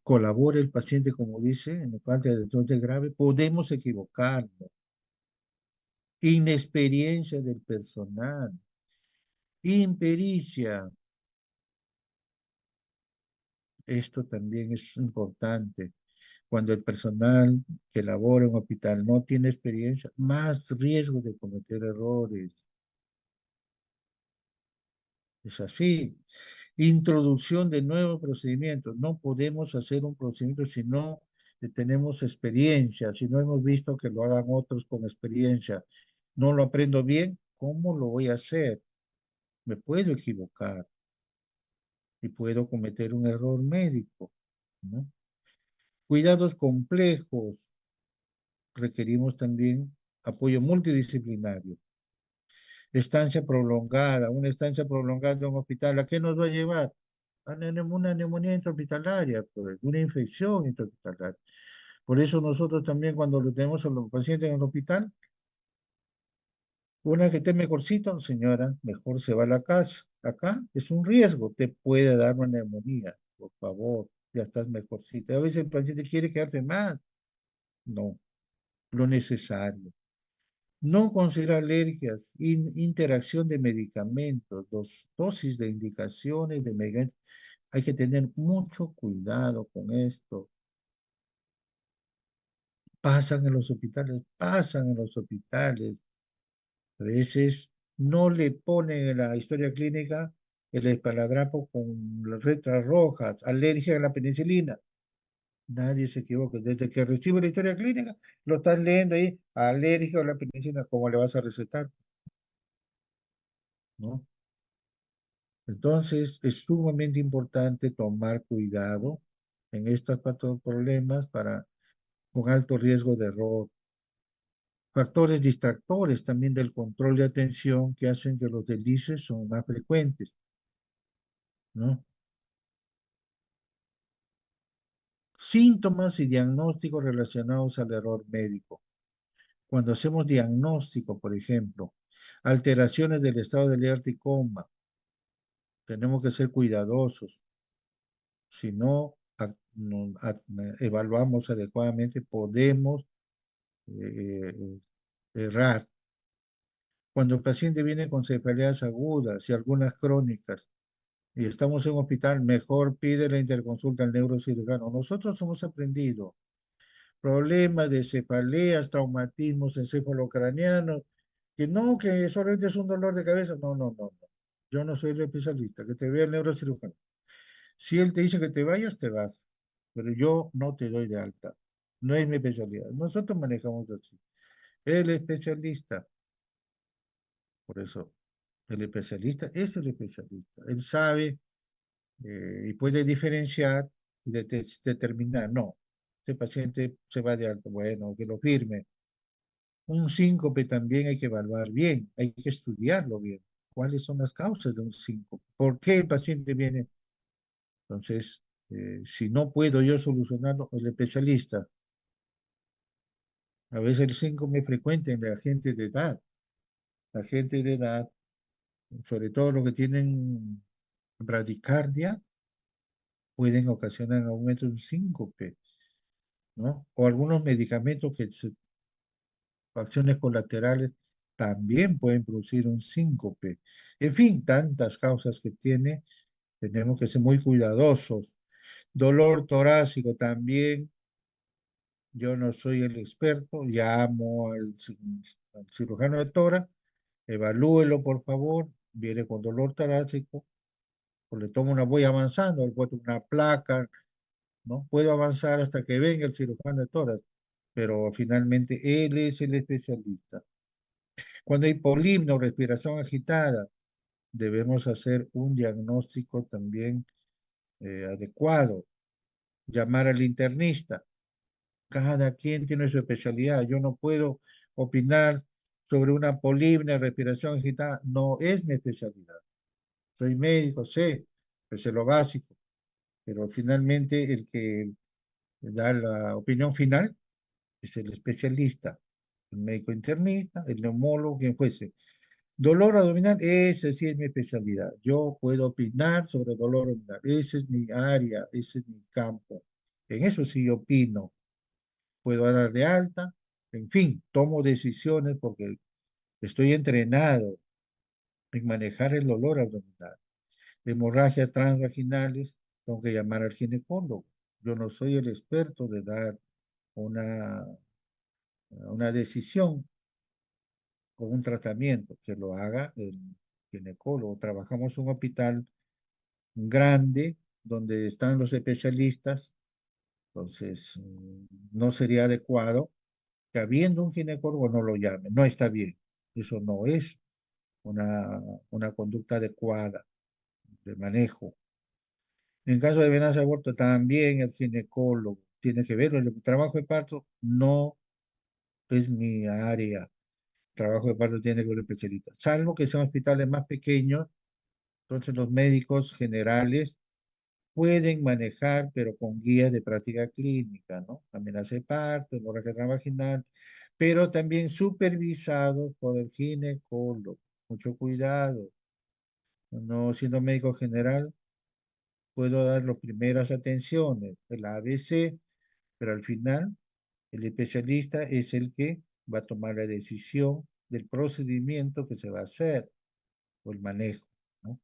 colabora el paciente, como dice, en el caso de entonces grave, podemos equivocarnos. Inexperiencia del personal, impericia, esto también es importante. Cuando el personal que labora en un hospital no tiene experiencia, más riesgo de cometer errores. Es así. Introducción de nuevos procedimientos. No podemos hacer un procedimiento si no tenemos experiencia, si no hemos visto que lo hagan otros con experiencia. No lo aprendo bien, ¿cómo lo voy a hacer? Me puedo equivocar y puedo cometer un error médico, ¿no? Cuidados complejos. Requerimos también apoyo multidisciplinario. Una estancia prolongada en un hospital, ¿a qué nos va a llevar? A una neumonía intrahospitalaria, pues, una infección intrahospitalaria. Por eso nosotros también cuando lo tenemos a los pacientes en el hospital, una que esté mejorcito, señora, mejor se va a la casa. Acá es un riesgo, te puede dar una neumonía, por favor, ya estás mejorcita. A veces el paciente quiere quedarse más, no, lo necesario. No considera alergias, interacción de medicamentos, dosis de indicaciones de medicamentos. Hay que tener mucho cuidado con esto. Pasan en los hospitales. A veces no le ponen en la historia clínica el esparadrapo con las letras rojas, alergia a la penicilina. Nadie se equivoca. Desde que recibe la historia clínica, lo están leyendo ahí, alérgico a la penicilina, ¿cómo le vas a recetar? ¿No? Entonces, es sumamente importante tomar cuidado en estos problemas con alto riesgo de error. Factores distractores también del control de atención que hacen que los deslices son más frecuentes, ¿no? Síntomas y diagnósticos relacionados al error médico. Cuando hacemos diagnóstico, por ejemplo, alteraciones del estado de alerta y coma, tenemos que ser cuidadosos. Si no evaluamos adecuadamente, podemos errar. Cuando el paciente viene con cefaleas agudas y algunas crónicas y estamos en un hospital, mejor pide la interconsulta al neurocirujano. Nosotros hemos aprendido, problemas de cefaleas, traumatismos encefalocranianos, que no, que solamente es un dolor de cabeza. No, no, no, no. Yo no soy el especialista, que te vea el neurocirujano. Si él te dice que te vayas, te vas, pero yo no te doy de alta. No es mi especialidad. Nosotros manejamos así. El especialista, por eso, el especialista es el especialista. Él sabe y puede diferenciar y determinar, no, este paciente se va de alta, bueno, que lo firme. Un síncope también hay que evaluar bien, hay que estudiarlo bien. ¿Cuáles son las causas de un síncope? ¿Por qué el paciente viene? Entonces, si no puedo yo solucionarlo, el especialista. A veces el síncope es frecuente en la gente de edad. La gente de edad, sobre todo los que tienen bradicardia, pueden ocasionar en algún momento un síncope, ¿no? O algunos medicamentos que acciones colaterales también pueden producir un síncope. En fin, tantas causas que tiene, tenemos que ser muy cuidadosos. Dolor torácico también, yo no soy el experto, llamo al cirujano de tórax, evalúelo por favor, viene con dolor torácico, pues le tomo una, voy avanzando, le puedo tomar una placa, ¿no? Puedo avanzar hasta que venga el cirujano de tórax, pero finalmente él es el especialista. Cuando hay polimnia o respiración agitada, debemos hacer un diagnóstico también adecuado, llamar al internista. Cada quien tiene su especialidad. Yo no puedo opinar sobre una polimnia, respiración agitada. No es mi especialidad. Soy médico, sé, pues sé lo básico, pero finalmente el que da la opinión final es el especialista, el médico internista, el neumólogo, quien fuese. Dolor abdominal, esa sí es mi especialidad. Yo puedo opinar sobre dolor abdominal. Esa es mi área, ese es mi campo. En eso sí opino. Puedo dar de alta. En fin, tomo decisiones porque estoy entrenado en manejar el dolor abdominal. Hemorragias transvaginales, tengo que llamar al ginecólogo. Yo no soy el experto de dar una, una decisión o un tratamiento, que lo haga el ginecólogo. Trabajamos en un hospital grande donde están los especialistas, entonces no sería adecuado que habiendo un ginecólogo no lo llame, no está bien. Eso no es una conducta adecuada de manejo. En caso de venancia de aborto, también el ginecólogo tiene que verlo. El trabajo de parto no es mi área. El trabajo de parto tiene que ver el especialista. Salvo que sean hospitales más pequeños, entonces los médicos generales pueden manejar, pero con guías de práctica clínica, ¿no? Amenaza de parto, hemorragia transvaginal, pero también supervisados por el ginecólogo. Mucho cuidado. No siendo médico general, puedo dar las primeras atenciones, el ABC, pero al final el especialista es el que va a tomar la decisión del procedimiento que se va a hacer o el manejo, ¿no?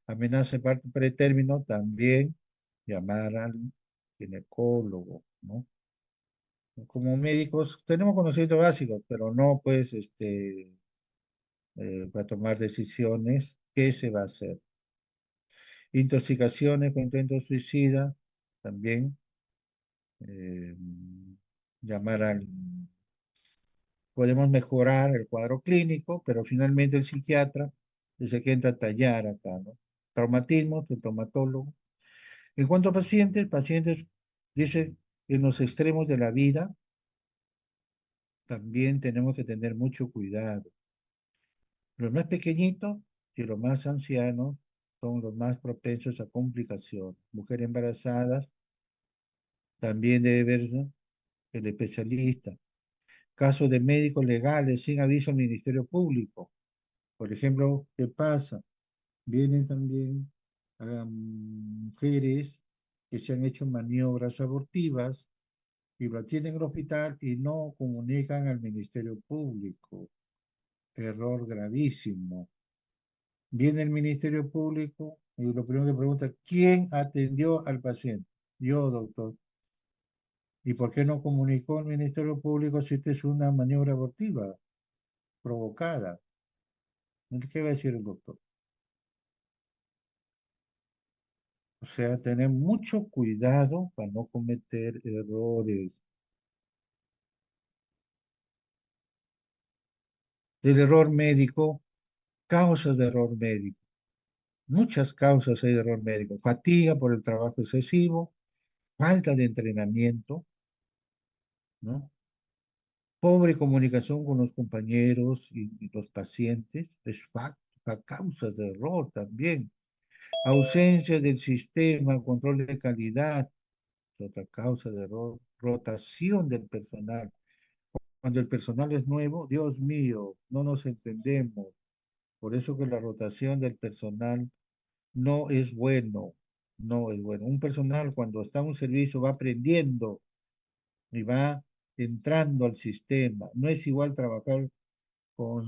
Amenaza de parto pretérmino, también llamar al ginecólogo, ¿no? Como médicos tenemos conocimientos básicos, pero no pues para tomar decisiones, ¿qué se va a hacer? Intoxicaciones con intento suicida, también eh, llamar al... Podemos mejorar el cuadro clínico, pero finalmente el psiquiatra es el que entra a tallar acá, ¿no? Traumatismo, el traumatólogo. En cuanto a pacientes, dice, en los extremos de la vida, también tenemos que tener mucho cuidado. Los más pequeñitos y los más ancianos son los más propensos a complicaciones. Mujeres embarazadas también debe verse el especialista. Casos de médicos legales sin aviso al Ministerio Público. Por ejemplo, ¿qué pasa? Vienen también mujeres que se han hecho maniobras abortivas y lo atienden en el hospital y no comunican al Ministerio Público. Error gravísimo. Viene el Ministerio Público y lo primero que pregunta, ¿quién atendió al paciente? Yo, doctor. ¿Y por qué no comunicó al Ministerio Público si esta es una maniobra abortiva provocada? ¿Qué va a decir el doctor? O sea, tener mucho cuidado para no cometer errores. El error médico, causas de error médico. Muchas causas hay de error médico. Fatiga por el trabajo excesivo, falta de entrenamiento, ¿no? Pobre comunicación con los compañeros y los pacientes, causas de error también. Ausencia del sistema, control de calidad, es otra causa de error. Rotación del personal. Cuando el personal es nuevo, Dios mío, no nos entendemos. Por eso que la rotación del personal no es bueno, no es bueno. Un personal cuando está en un servicio va aprendiendo y va entrando al sistema. No es igual trabajar con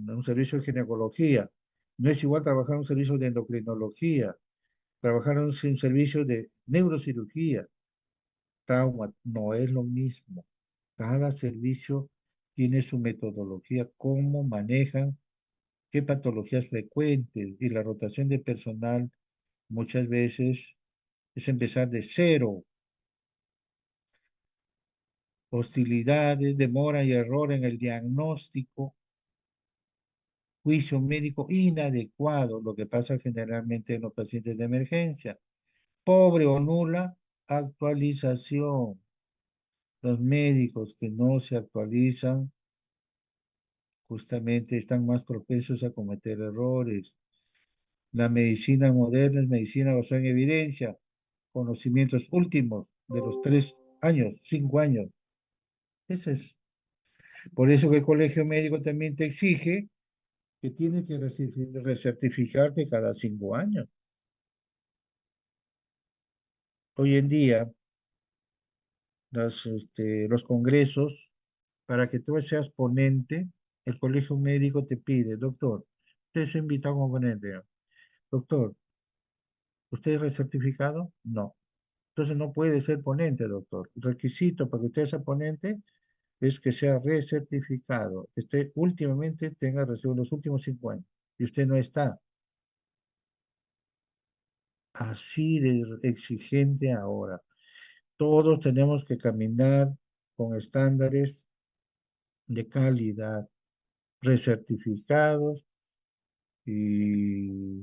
un servicio de ginecología, no es igual trabajar en un servicio de endocrinología, trabajar en un servicio de neurocirugía, trauma, no es lo mismo. Cada servicio tiene su metodología, cómo manejan, qué patologías frecuentes y la rotación de personal muchas veces es empezar de cero. Hostilidades, demora y error en el diagnóstico, juicio médico inadecuado, lo que pasa generalmente en los pacientes de emergencia. Pobre o nula actualización. Los médicos que no se actualizan justamente están más propensos a cometer errores. La medicina moderna es medicina basada en evidencia, conocimientos últimos de los 3 años, 5 años. Ese es. Por eso que el colegio médico también te exige que tienes que recertificarte cada 5 años. Hoy en día, los congresos, para que tú seas ponente, el colegio médico te pide, doctor, usted se invitado como ponente. Doctor, ¿usted es recertificado? No. Entonces no puede ser ponente, doctor. El requisito para que usted sea ponente es que sea recertificado, que usted últimamente tenga recibido los últimos 5 años. Y usted no está así de exigente ahora. Todos tenemos que caminar con estándares de calidad, recertificados y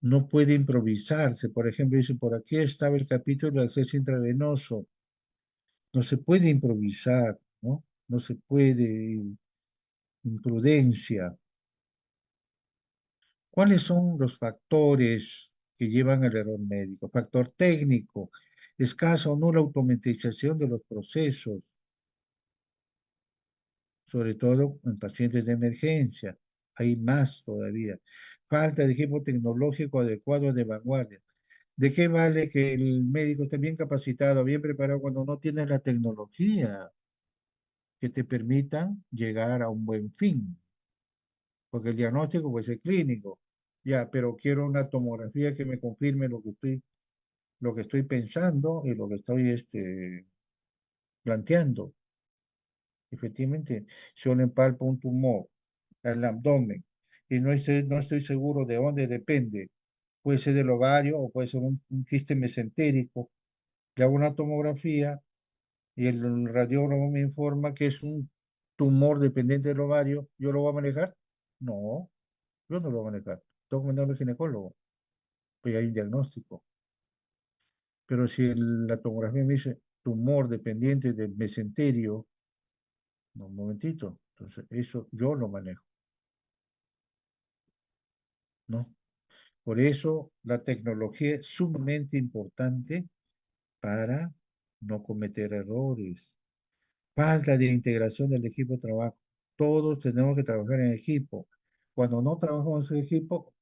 no puede improvisarse. Por ejemplo, dice, por aquí estaba el capítulo del acceso intravenoso. No se puede improvisar, ¿no? No se puede, imprudencia. ¿Cuáles son los factores que llevan al error médico? Factor técnico, escasa o nula automatización de los procesos, sobre todo en pacientes de emergencia. Hay más todavía. Falta de equipo tecnológico adecuado de vanguardia. ¿De qué vale que el médico esté bien capacitado, bien preparado cuando no tiene la tecnología que te permita llegar a un buen fin? Porque el diagnóstico puede ser clínico, ya, pero quiero una tomografía que me confirme lo que estoy pensando y lo que estoy planteando. Efectivamente, si yo le palpo un tumor al abdomen y no estoy seguro de dónde depende, puede ser del ovario o puede ser un quiste mesentérico, le hago una tomografía y el radiógrafo me informa que es un tumor dependiente del ovario, ¿yo lo voy a manejar? No, yo no lo voy a manejar. Tengo que mandarlo al ginecólogo, pues hay un diagnóstico. Pero si la tomografía me dice tumor dependiente del mesenterio, no, un momentito, entonces eso yo lo manejo, ¿no? Por eso la tecnología es sumamente importante para no cometer errores. Falta de integración del equipo de trabajo. Todos tenemos que trabajar en equipo. Cuando no trabajamos en equipo,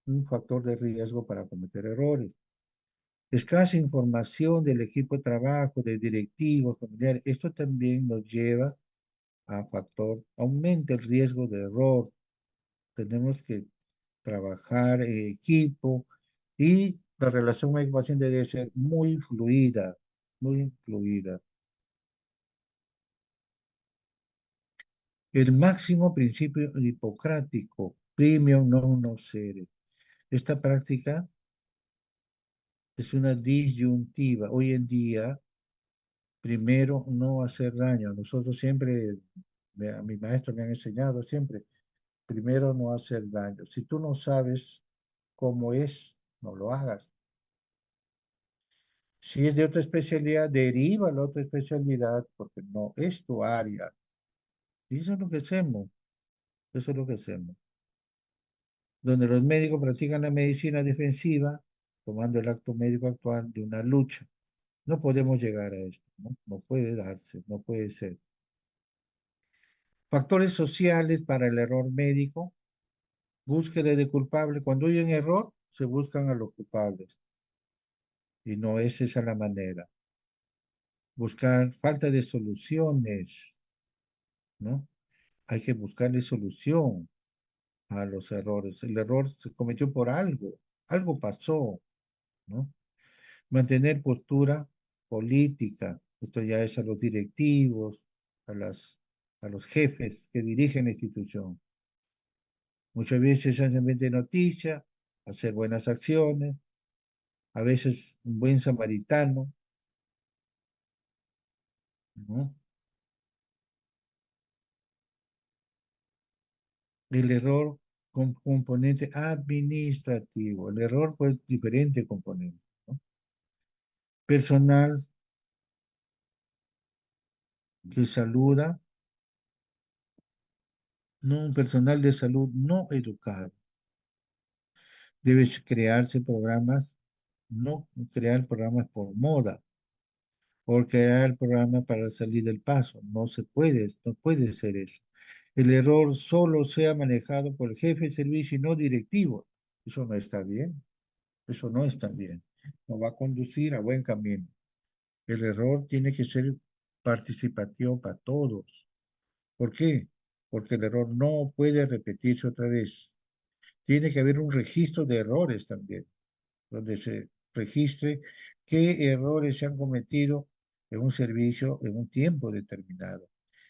un factor de riesgo para cometer errores. Escasa información del equipo de trabajo, de directivos, familiares. Esto también nos lleva a factor, aumenta el riesgo de error. Tenemos que trabajar en equipo, Y la relación médico-paciente debe ser muy fluida, muy fluida. El máximo principio hipocrático, primum non nocere. Esta práctica es una disyuntiva. Hoy en día, primero, no hacer daño. Nosotros siempre, a mi maestro me han enseñado siempre, primero no hacer daño. Si tú no sabes cómo es, no lo hagas. Si es de otra especialidad, deriva a la otra especialidad porque no es tu área. Y eso es lo que hacemos. Eso es lo que hacemos. Donde los médicos practican la medicina defensiva, tomando el acto médico actual de una lucha. No podemos llegar a esto, ¿no? No puede darse, no puede ser. Factores sociales para el error médico, búsqueda de culpable. Cuando hay un error, se buscan a los culpables y no es esa la manera. Buscar falta de soluciones, ¿no? Hay que buscarle solución a los errores. El error se cometió por algo pasó, ¿no? Mantener postura política, esto ya es a los directivos, a a los jefes que dirigen la institución. Muchas veces se hacen de noticia, hacer buenas acciones, a veces un buen samaritano, ¿no? El error con componente administrativo, el error pues diferente componente, ¿no? Personal que saluda, no un personal de salud no educado. Debe crearse programas, no crear programas por moda, por crear programas para salir del paso. No puede ser eso. El error solo sea manejado por el jefe de servicio y no directivo. Eso no está bien. Eso no está bien. No va a conducir a buen camino. El error tiene que ser participativo para todos. ¿Por qué? Porque el error no puede repetirse otra vez. Tiene que haber un registro de errores también, donde se registre qué errores se han cometido en un servicio en un tiempo determinado.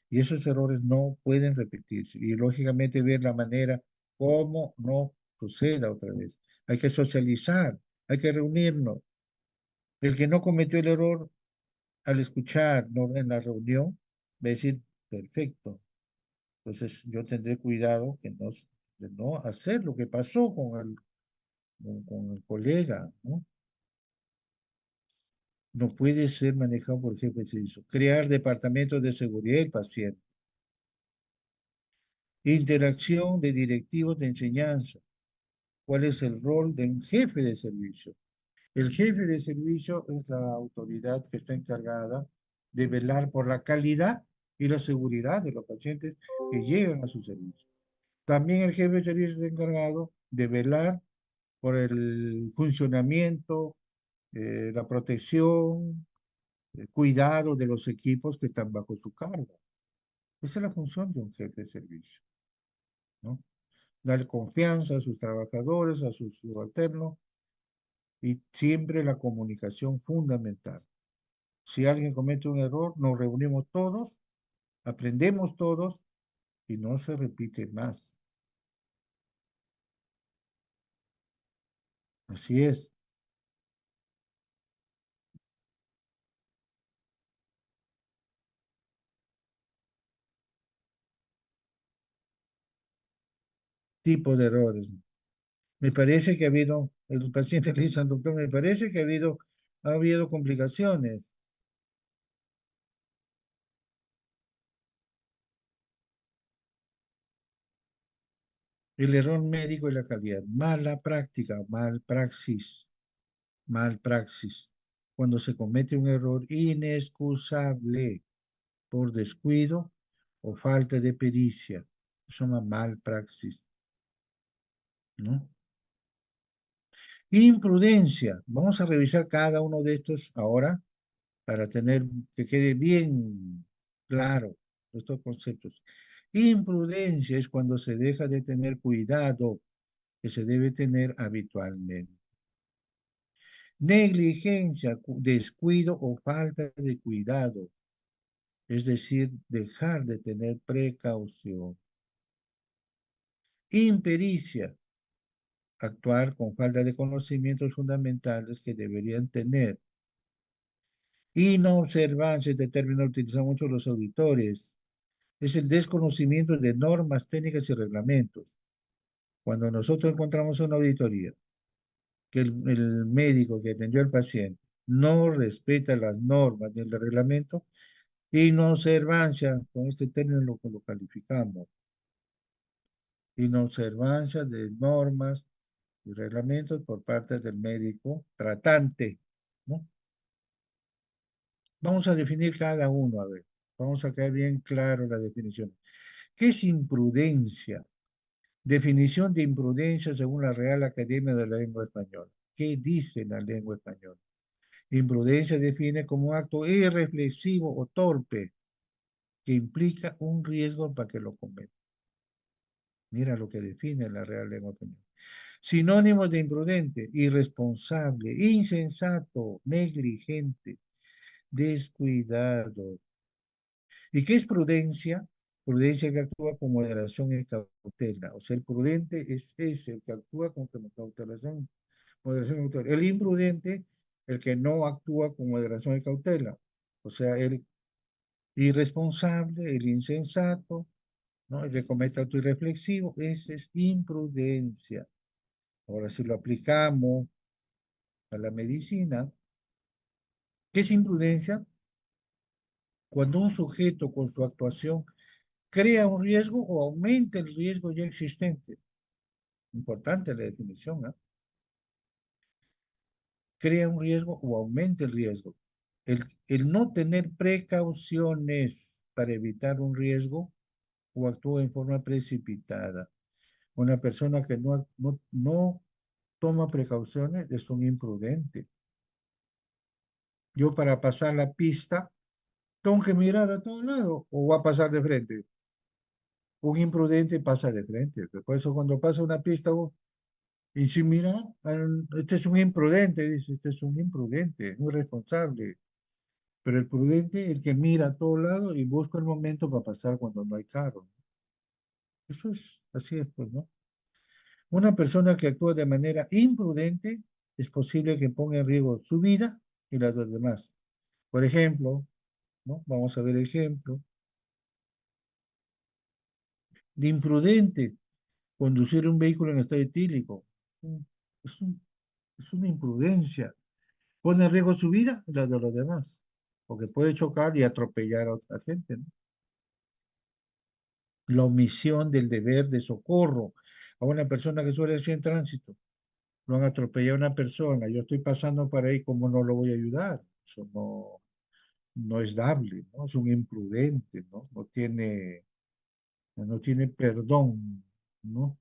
Y esos errores no pueden repetirse. Y lógicamente ver la manera cómo no suceda otra vez. Hay que socializar, hay que reunirnos. El que no cometió el error al escuchar en la reunión va a decir, perfecto. Entonces yo tendré cuidado de no hacer lo que pasó con el colega, ¿no? No puede ser manejado por jefe de servicio. Crear departamentos de seguridad del paciente. Interacción de directivos de enseñanza. ¿Cuál es el rol de un jefe de servicio? El jefe de servicio es la autoridad que está encargada de velar por la calidad y la seguridad de los pacientes que llegan a su servicio. También el jefe de servicio está encargado de velar por el funcionamiento, la protección, cuidado de los equipos que están bajo su cargo. Esa es la función de un jefe de servicio, ¿no? Darle confianza a sus trabajadores, a sus subalternos y siempre la comunicación fundamental. Si alguien comete un error, nos reunimos todos, aprendemos todos y no se repite más. Así es. Tipo de errores. Me parece que ha habido, el paciente le dice al doctor, me parece que ha habido complicaciones. El error médico y la calidad. Mala práctica, mal praxis. Cuando se comete un error inexcusable por descuido o falta de pericia. Eso se llama mal praxis, ¿no? Imprudencia. Vamos a revisar cada uno de estos ahora para tener que quede bien claro estos conceptos. Imprudencia es cuando se deja de tener cuidado que se debe tener habitualmente. Negligencia, descuido o falta de cuidado, es decir, dejar de tener precaución. Impericia, actuar con falta de conocimientos fundamentales que deberían tener. Inobservancia, este término lo utilizan mucho los auditores, es el desconocimiento de normas técnicas y reglamentos. Cuando nosotros encontramos una auditoría, que el médico que atendió al paciente no respeta las normas del reglamento, inobservancia, con este término lo calificamos, inobservancia de normas y reglamentos por parte del médico tratante, ¿no? Vamos a definir cada uno, a ver, vamos a quedar bien claro la definición. ¿Qué es imprudencia? Definición de imprudencia según la Real Academia de la Lengua Española. ¿Qué dice la lengua española? Imprudencia define como un acto irreflexivo o torpe que implica un riesgo para que lo cometa. Mira lo que define la Real Lengua Española. Sinónimos de imprudente: irresponsable, insensato, negligente, descuidado. ¿Y qué es prudencia? Prudencia que actúa con moderación y cautela. O sea, el prudente es ese, el que actúa con cautelación, moderación y cautela. El imprudente, el que no actúa con moderación y cautela. O sea, el irresponsable, el insensato, ¿no? El que comete acto irreflexivo, ese es imprudencia. Ahora, si lo aplicamos a la medicina, ¿qué es imprudencia? Cuando un sujeto con su actuación crea un riesgo o aumenta el riesgo ya existente. Importante la definición, ¿eh? Crea un riesgo o aumenta el riesgo. El no tener precauciones para evitar un riesgo o actúa en forma precipitada. Una persona que no toma precauciones es un imprudente. Yo para pasar la pista tengo que mirar a todos lados o va a pasar de frente. Un imprudente pasa de frente. Por eso cuando pasa una pista, y si mira, este es un imprudente, dice, este es un imprudente, un irresponsable. Pero el prudente, el que mira a todos lados y busca el momento para pasar cuando no hay carro. Eso es, así es, pues, ¿no? Una persona que actúa de manera imprudente es posible que ponga en riesgo su vida y la de los demás. Por ejemplo, ¿no? Vamos a ver ejemplo de imprudente, conducir un vehículo en estado etílico. Mm, Es un- es una imprudencia. Pone en riesgo su vida y la de los demás, porque puede chocar y atropellar a otra gente, ¿no? La omisión del deber de socorro a una persona que suele ser en tránsito. Lo han atropellado a una persona, yo estoy pasando por ahí, ¿cómo no lo voy a ayudar? Eso no es dable, ¿no? Es un imprudente, ¿no? No tiene perdón, ¿no?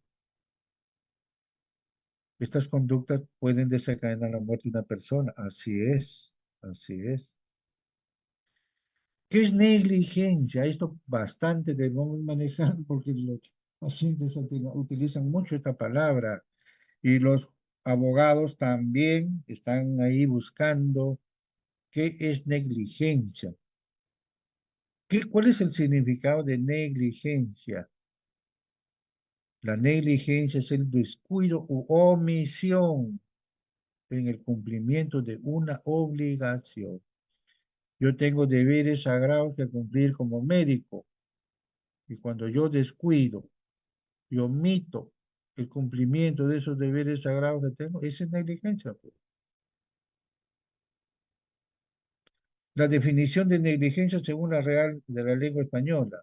Estas conductas pueden desencadenar la muerte de una persona. Así es, así es. ¿Qué es negligencia? Esto bastante debemos manejar porque los pacientes utilizan mucho esta palabra y los abogados también están ahí buscando qué es negligencia. ¿Cuál es el significado de negligencia? La negligencia es el descuido u omisión en el cumplimiento de una obligación. Yo tengo deberes sagrados que cumplir como médico y cuando yo descuido y omito el cumplimiento de esos deberes sagrados que tengo, esa es negligencia, pues. La definición de negligencia según la Real de la Lengua Española.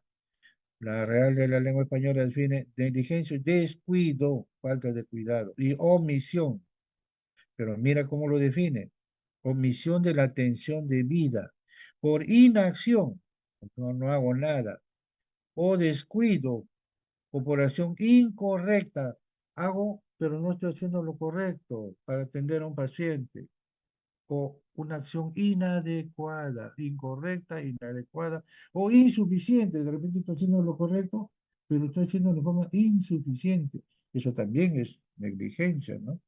La Real de la Lengua Española define negligencia, descuido, falta de cuidado y omisión. Pero mira cómo lo define. Omisión de la atención debida por inacción, no hago nada, o descuido o por acción incorrecta. Hago, pero no estoy haciendo lo correcto para atender a un paciente. O una acción inadecuada, incorrecta, inadecuada o insuficiente. De repente estoy haciendo lo correcto, pero estoy haciendo de forma insuficiente. Eso también es negligencia, ¿no?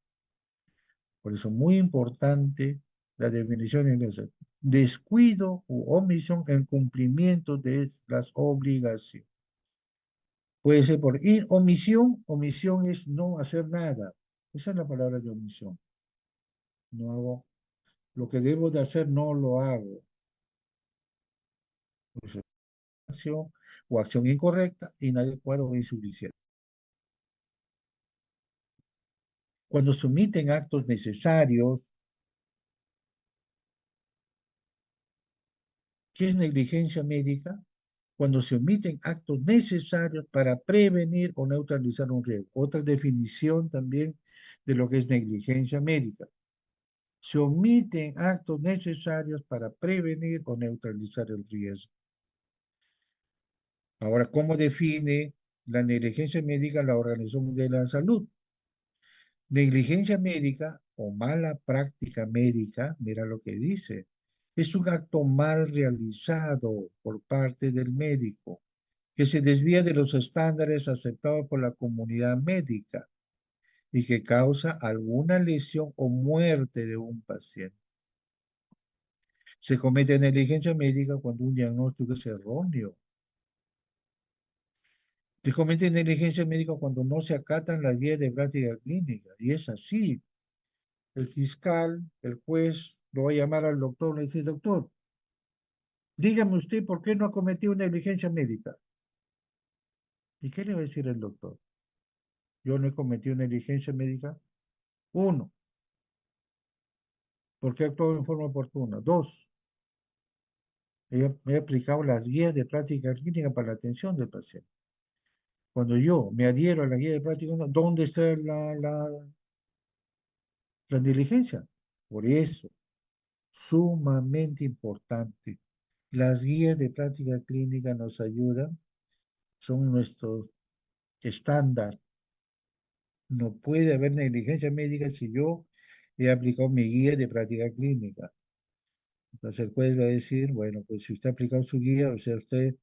Por eso, muy importante la definición inglesa. Descuido u omisión en cumplimiento de las obligaciones. Puede ser por omisión. Omisión es no hacer nada. Esa es la palabra de omisión. No hago lo que debo de hacer, no lo hago. Pues, acción o acción incorrecta, inadecuada o insuficiente. Cuando se omiten actos necesarios, ¿qué es negligencia médica? Cuando se omiten actos necesarios para prevenir o neutralizar un riesgo. Otra definición también de lo que es negligencia médica. Se omiten actos necesarios para prevenir o neutralizar el riesgo. Ahora, ¿cómo define la negligencia médica la Organización Mundial de la Salud? Negligencia médica o mala práctica médica, mira lo que dice, es un acto mal realizado por parte del médico que se desvía de los estándares aceptados por la comunidad médica y que causa alguna lesión o muerte de un paciente. Se comete negligencia médica cuando un diagnóstico es erróneo. Se comete negligencia médica cuando no se acatan las guías de práctica clínica. Y es así. El fiscal, el juez, lo va a llamar al doctor, le dice, doctor, dígame usted por qué no ha cometido negligencia médica. ¿Y qué le va a decir el doctor? Yo no he cometido negligencia médica. Uno, porque he actuado en forma oportuna. Dos, he aplicado las guías de práctica clínica para la atención del paciente. Cuando yo me adhiero a la guía de práctica, ¿dónde está la negligencia? Por eso, sumamente importante. Las guías de práctica clínica nos ayudan, son nuestro estándar. No puede haber negligencia médica si yo he aplicado mi guía de práctica clínica. Entonces el juez va a decir, bueno, pues si usted ha aplicado su guía, o sea, usted,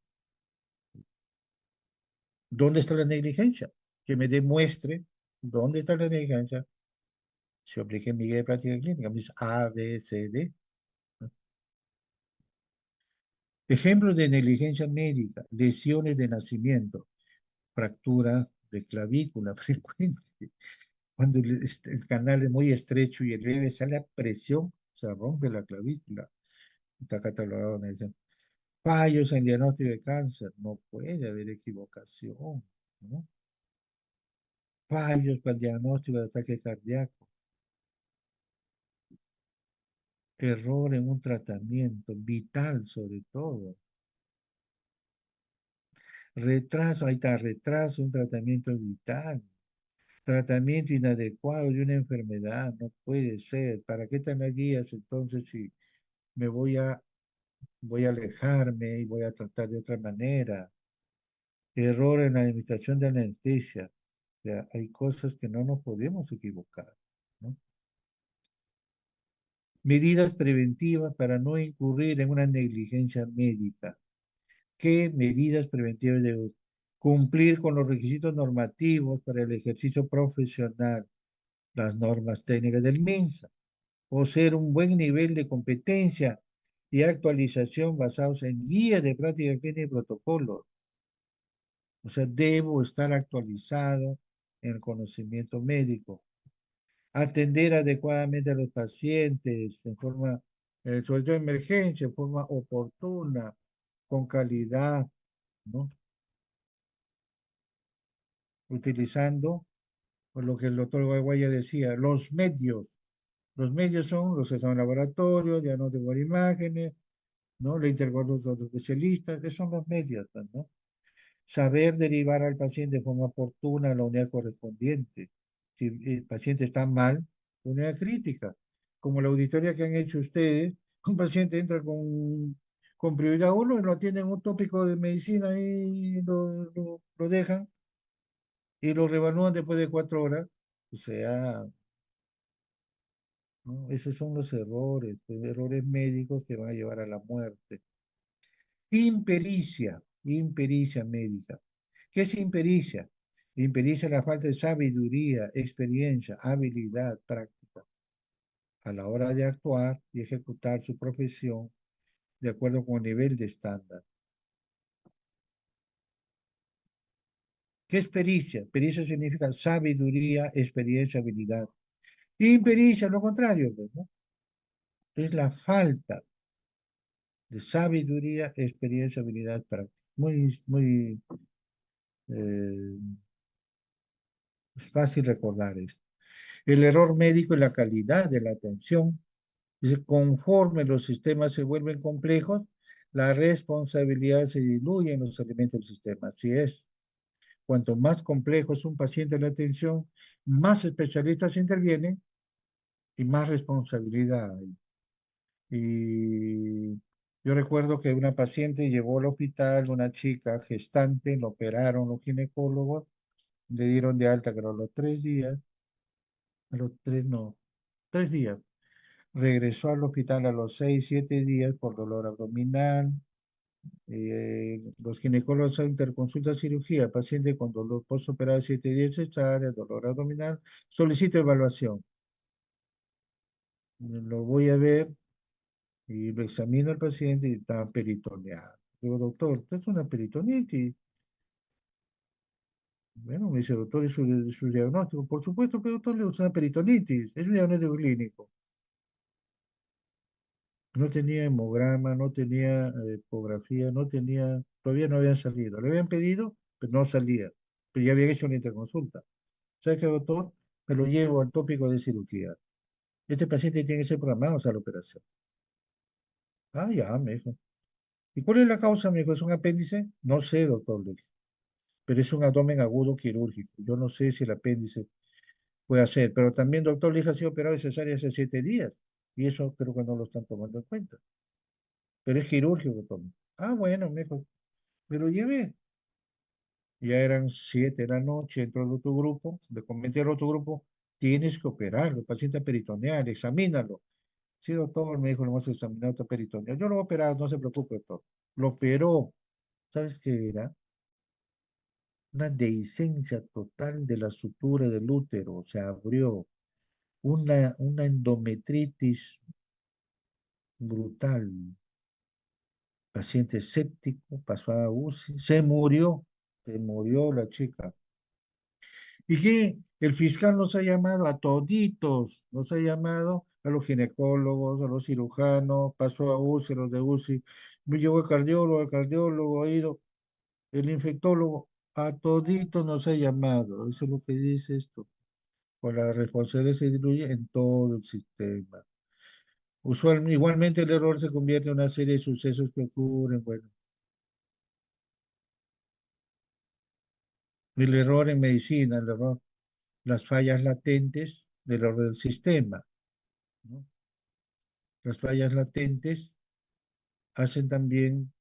¿dónde está la negligencia? Que me demuestre dónde está la negligencia. Si apliqué mi guía de práctica clínica, mis A, B, C, D. ¿No? Ejemplos de negligencia médica, lesiones de nacimiento, fractura de clavícula frecuente. Cuando el canal es muy estrecho y el bebé sale a presión, se rompe la clavícula. Está catalogado en el fallos en diagnóstico de cáncer. No puede haber equivocación, ¿no? Fallos para el diagnóstico de ataque cardíaco. Error en un tratamiento vital, sobre todo. Retraso, ahí está, retraso en un tratamiento vital. Tratamiento inadecuado de una enfermedad, no puede ser. ¿Para qué están las guías entonces si me voy a alejarme y voy a tratar de otra manera? Error en la administración de anestesia. O sea, hay cosas que no nos podemos equivocar, ¿no? Medidas preventivas para no incurrir en una negligencia médica. ¿Qué medidas preventivas debemos? Cumplir con los requisitos normativos para el ejercicio profesional, las normas técnicas del MINSA, poseer un buen nivel de competencia y actualización basados en guías de práctica clínica y protocolos. O sea, debo estar actualizado en el conocimiento médico, atender adecuadamente a los pacientes en forma, sobre todo en emergencia, en forma oportuna, con calidad, ¿no? Utilizando, por lo que el doctor Guaya decía, los medios. Los medios son los exámenes de laboratorio, diagnóstico de imágenes, ¿no? La interconsulta de especialistas, esos son los medios, pues, ¿no? Saber derivar al paciente de forma oportuna a la unidad correspondiente. Si el paciente está mal, unidad crítica. Como la auditoría que han hecho ustedes, un paciente entra con prioridad uno y lo atienden un tópico de medicina y lo dejan y lo revalúan después de 4 horas. O sea, ¿no? Esos son los errores, pues, errores médicos que van a llevar a la muerte. Impericia, impericia médica. ¿Qué es impericia? Impericia es la falta de sabiduría, experiencia, habilidad, práctica. a la hora de actuar y ejecutar su profesión de acuerdo con el nivel de estándar. ¿Qué es pericia? Pericia significa sabiduría, experiencia, habilidad. Impericia, lo contrario, pues, ¿no? Es la falta de sabiduría, experiencia, habilidad práctica. Muy eh, fácil recordar esto. El error médico y la calidad de la atención. Dice, conforme los sistemas se vuelven complejos, la responsabilidad se diluye en los elementos del sistema. Así es. Cuanto más complejo es un paciente en la atención, más especialistas intervienen y más responsabilidad hay. Y yo recuerdo que una paciente llevó al hospital una chica gestante, la operaron los ginecólogos, le dieron de alta creo a los 3 días, a los tres no, 3 días. Regresó al hospital a los 6, 7 días por dolor abdominal. Los ginecólogos hacen interconsulta cirugía, paciente con dolor postoperado 7 días cesárea, dolor abdominal, solicita evaluación. Lo voy a ver y lo examino al paciente y está peritoneado. Digo, doctor, ¿usted es una peritonitis? Bueno, me dice, doctor, ¿es su diagnóstico? Por supuesto que doctor, le gusta una peritonitis, es un diagnóstico clínico. No tenía hemograma, no tenía ecografía, no tenía, todavía no habían salido. Le habían pedido, pero no salía. Pero ya habían hecho una interconsulta. ¿Sabe qué, doctor? Me lo llevo al tópico de cirugía. Este paciente tiene que ser programado a la operación. Ah, ya, me dijo. ¿Y cuál es la causa? Me dijo, ¿es un apéndice? No sé, doctor, le dije, pero es un abdomen agudo quirúrgico. Yo no sé si el apéndice puede hacer, pero también, doctor, le dije, ha sido operado de cesárea hace 7 días. Y eso creo que no lo están tomando en cuenta. Pero es quirúrgico, doctor. Ah, bueno, me dijo, me lo llevé. Ya eran 7 de la noche, entró el otro grupo, le comenté al otro grupo, tienes que operarlo, el paciente peritoneal, examínalo. Sí, doctor, me dijo, lo hemos examinado está peritoneal. Yo lo voy a operar, no se preocupe, doctor. Lo operó. ¿Sabes qué era? Una dehiscencia total de la sutura del útero, se abrió. Una endometritis brutal. Paciente séptico, pasó a UCI, se murió la chica. ¿Y qué? El fiscal nos ha llamado a toditos, nos ha llamado a los ginecólogos, a los cirujanos, pasó a UCI, a los de UCI, me llevó el cardiólogo ha ido, el infectólogo, a toditos nos ha llamado. Eso es lo que dice esto. Con la responsabilidad se diluye en todo el sistema. Igualmente el error se convierte en una serie de sucesos que ocurren, bueno, el error en medicina, el error, las fallas latentes del orden del sistema, ¿no? Las fallas latentes hacen también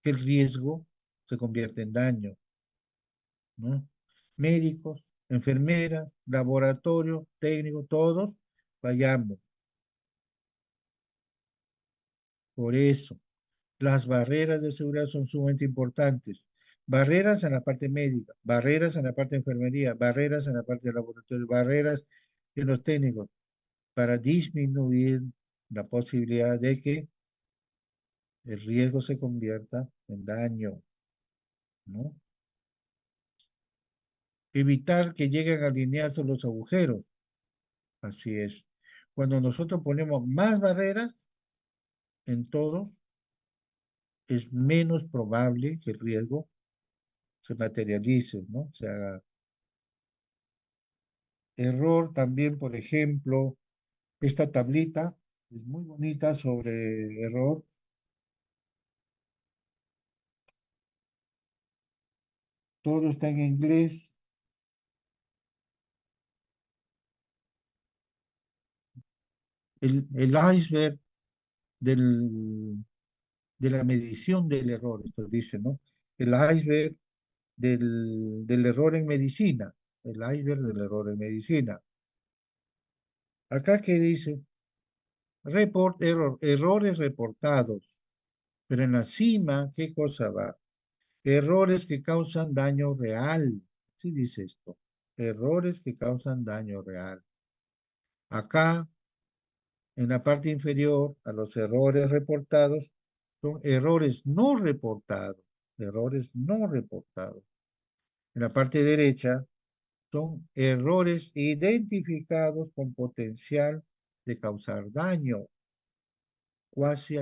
que el riesgo se convierta en daño, ¿no? Médicos, enfermeras, laboratorio, técnicos, todos fallamos. Por eso, las barreras de seguridad son sumamente importantes. Barreras en la parte médica, barreras en la parte de enfermería, barreras en la parte de laboratorio, barreras en los técnicos, para disminuir la posibilidad de que el riesgo se convierta en daño, ¿no? Evitar que lleguen a alinearse los agujeros. Así es. Cuando nosotros ponemos más barreras en todo, es menos probable que el riesgo se materialice, ¿no? Se haga error también, por ejemplo, esta tablita es muy bonita sobre error. Todo está en inglés. El iceberg del, de la medición del error, esto dice, ¿no? El iceberg del error en medicina. El iceberg del error en medicina. Acá que dice, errores reportados, pero en la cima, ¿qué cosa va? Errores que causan daño real. Sí dice esto. Errores que causan daño real. Acá, En la parte inferior, a los errores reportados, son errores no reportados, errores no reportados. En la parte derecha, son errores identificados con potencial de causar daño, cuasi,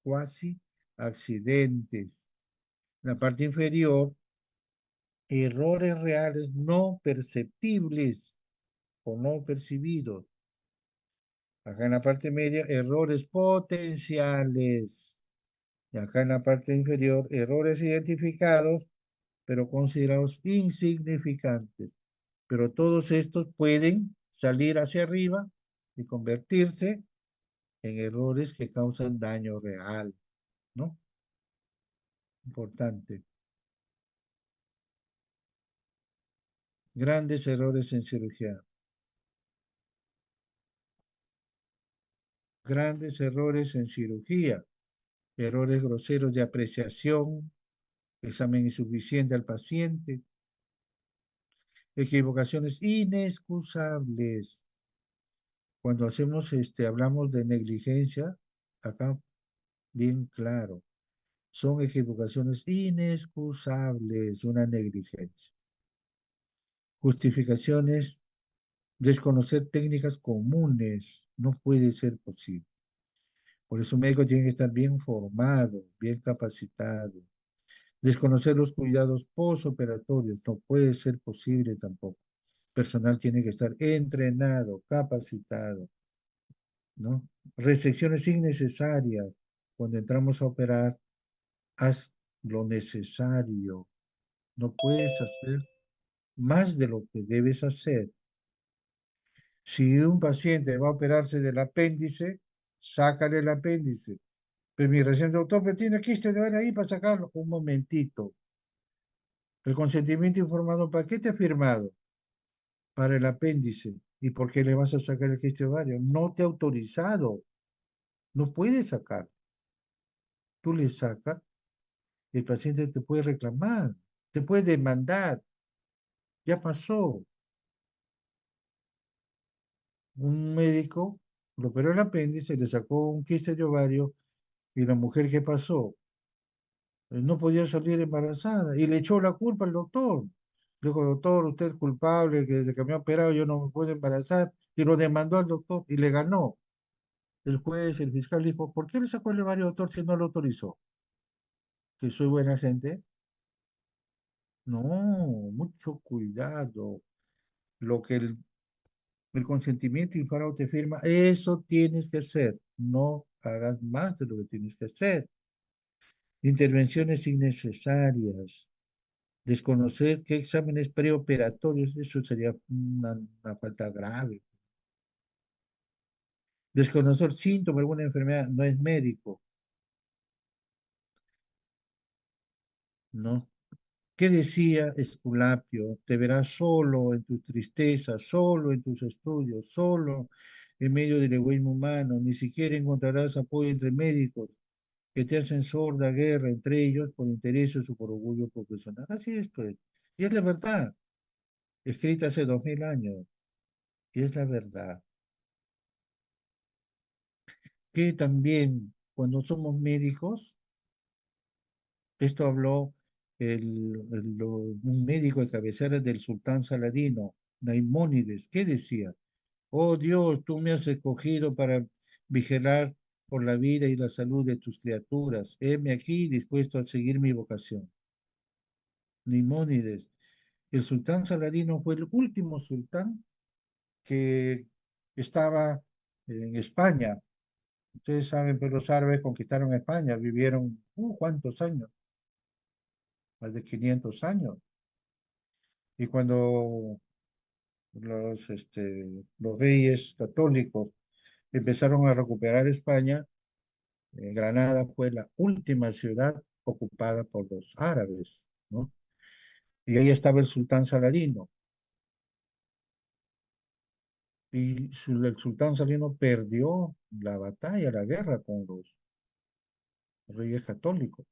cuasi accidentes. En la parte inferior, errores reales no perceptibles o no percibidos. Acá en la parte media, errores potenciales. Y acá en la parte inferior, errores identificados, pero considerados insignificantes. Pero todos estos pueden salir hacia arriba y convertirse en errores que causan daño real, ¿no? Importante. Grandes errores en cirugía. Grandes errores en cirugía. Errores groseros de apreciación, examen insuficiente al paciente, equivocaciones inexcusables. Cuando hacemos, hablamos de negligencia, acá bien claro, son equivocaciones inexcusables, una negligencia. Justificaciones, desconocer técnicas comunes, no puede ser posible. Por eso un médico tiene que estar bien formado, bien capacitado. Desconocer los cuidados postoperatorios, no puede ser posible tampoco. Personal tiene que estar entrenado, capacitado, ¿no? Resecciones innecesarias. Cuando entramos a operar, haz lo necesario. No puedes hacer más de lo que debes hacer. Si un paciente va a operarse del apéndice, sácale el apéndice. Pero mi recién doctor, pero tiene quiste de ahí para sacarlo. Un momentito. El consentimiento informado, ¿para qué te ha firmado? Para el apéndice. ¿Y por qué le vas a sacar el quiste ovario? No te ha autorizado. No puedes sacar. Tú le sacas, el paciente te puede reclamar, te puede demandar. Ya pasó. Un médico lo operó el apéndice, le sacó un quiste de ovario y la mujer que pasó no podía salir embarazada y le echó la culpa al doctor. Le dijo, doctor, usted es culpable, que desde que me ha operado yo no me puedo embarazar. Y lo demandó al doctor y le ganó. El juez, el fiscal dijo, ¿por qué le sacó el ovario, doctor, si no lo autorizó? ¿Que soy buena gente? No, mucho cuidado. Lo que el consentimiento informado te firma, eso tienes que hacer. No hagas más de lo que tienes que hacer. Intervenciones innecesarias. Desconocer qué exámenes preoperatorios, eso sería una falta grave. Desconocer síntomas de alguna enfermedad, no es médico, ¿no? ¿Qué decía Esculapio? Te verás solo en tus tristezas, solo en tus estudios, solo en medio del egoísmo humano, ni siquiera encontrarás apoyo entre médicos que te hacen sorda guerra entre ellos por intereses o por orgullo profesional. Así es, pues. Y es la verdad, escrita hace 2000 años, y es la verdad. Que también cuando somos médicos, esto habló un médico de cabecera del sultán Saladino, Naimónides, ¿qué decía? Oh Dios, tú me has escogido para vigilar por la vida y la salud de tus criaturas. Heme aquí dispuesto a seguir mi vocación. Naimónides, el sultán Saladino fue el último sultán que estaba en España. Ustedes saben, pero los árabes conquistaron España, vivieron, ¿cuántos años? Más de 500 años. Y cuando los reyes católicos empezaron a recuperar España, Granada fue la última ciudad ocupada por los árabes, ¿no? Y ahí estaba el sultán Saladino. Y el sultán Saladino perdió la batalla, la guerra con los reyes católicos.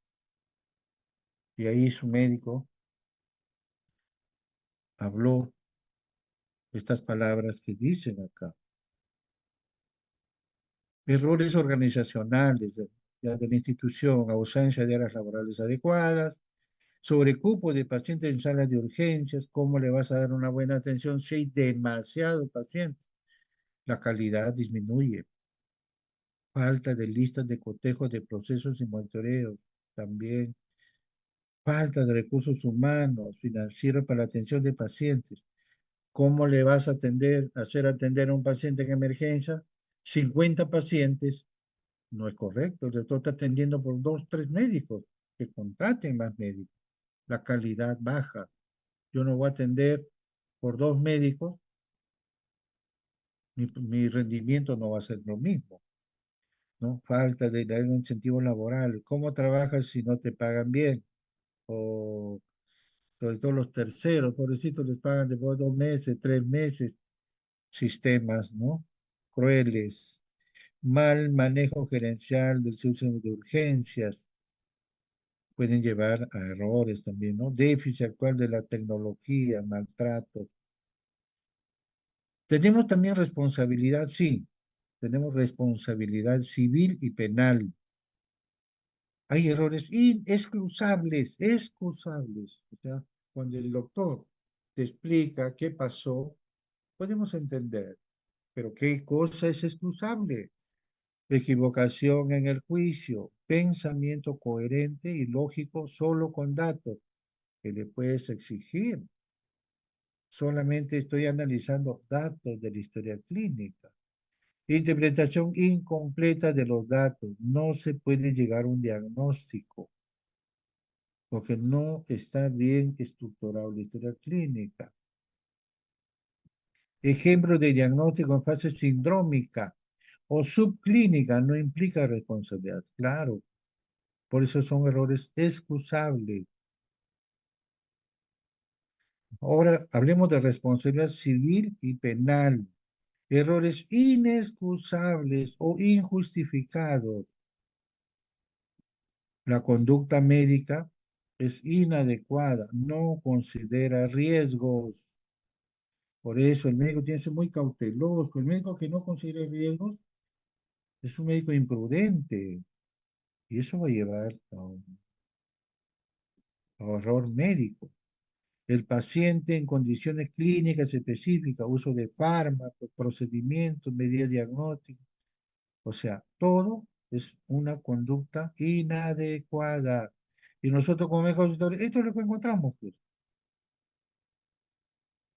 Y ahí su médico habló estas palabras que dicen acá. Errores organizacionales ya de la institución, ausencia de áreas laborales adecuadas, sobrecupo de pacientes en salas de urgencias, ¿cómo le vas a dar una buena atención si hay demasiado paciente? La calidad disminuye. Falta de listas de cotejo de procesos y monitoreos, también. Falta de recursos humanos, financieros para la atención de pacientes. ¿Cómo le vas a hacer atender a un paciente en emergencia? 50 pacientes, no es correcto. El doctor está atendiendo por dos, tres médicos, que contraten más médicos. La calidad baja. Yo no voy a atender por dos médicos, mi rendimiento no va a ser lo mismo, ¿no? Falta de dar un incentivo laboral. ¿Cómo trabajas si no te pagan bien? O sobre todo los terceros, pobrecitos, les pagan después de 2 meses, 3 meses, sistemas, ¿no? Crueles, mal manejo gerencial del servicio de urgencias, pueden llevar a errores también, ¿no? Déficit actual de la tecnología, maltrato. Tenemos también responsabilidad, sí, tenemos responsabilidad civil y penal. Hay errores excusables. O sea, cuando el doctor te explica qué pasó, podemos entender, pero ¿qué cosa es excusable? Equivocación en el juicio, pensamiento coherente y lógico solo con datos que le puedes exigir. Solamente estoy analizando datos de la historia clínica. Interpretación incompleta de los datos. No se puede llegar a un diagnóstico porque no está bien estructurado la historia clínica. Ejemplo de diagnóstico en fase sindrómica o subclínica no implica responsabilidad. Claro, por eso son errores excusables. Ahora hablemos de responsabilidad civil y penal. Errores inexcusables o injustificados. La conducta médica es inadecuada, no considera riesgos. Por eso el médico tiene que ser muy cauteloso. El médico que no considera riesgos es un médico imprudente y eso va a llevar a error médico. El paciente en condiciones clínicas específicas, uso de fármacos, procedimientos, medidas diagnósticas, o sea, todo es una conducta inadecuada. Y nosotros como médicos, esto es lo que encontramos, pues,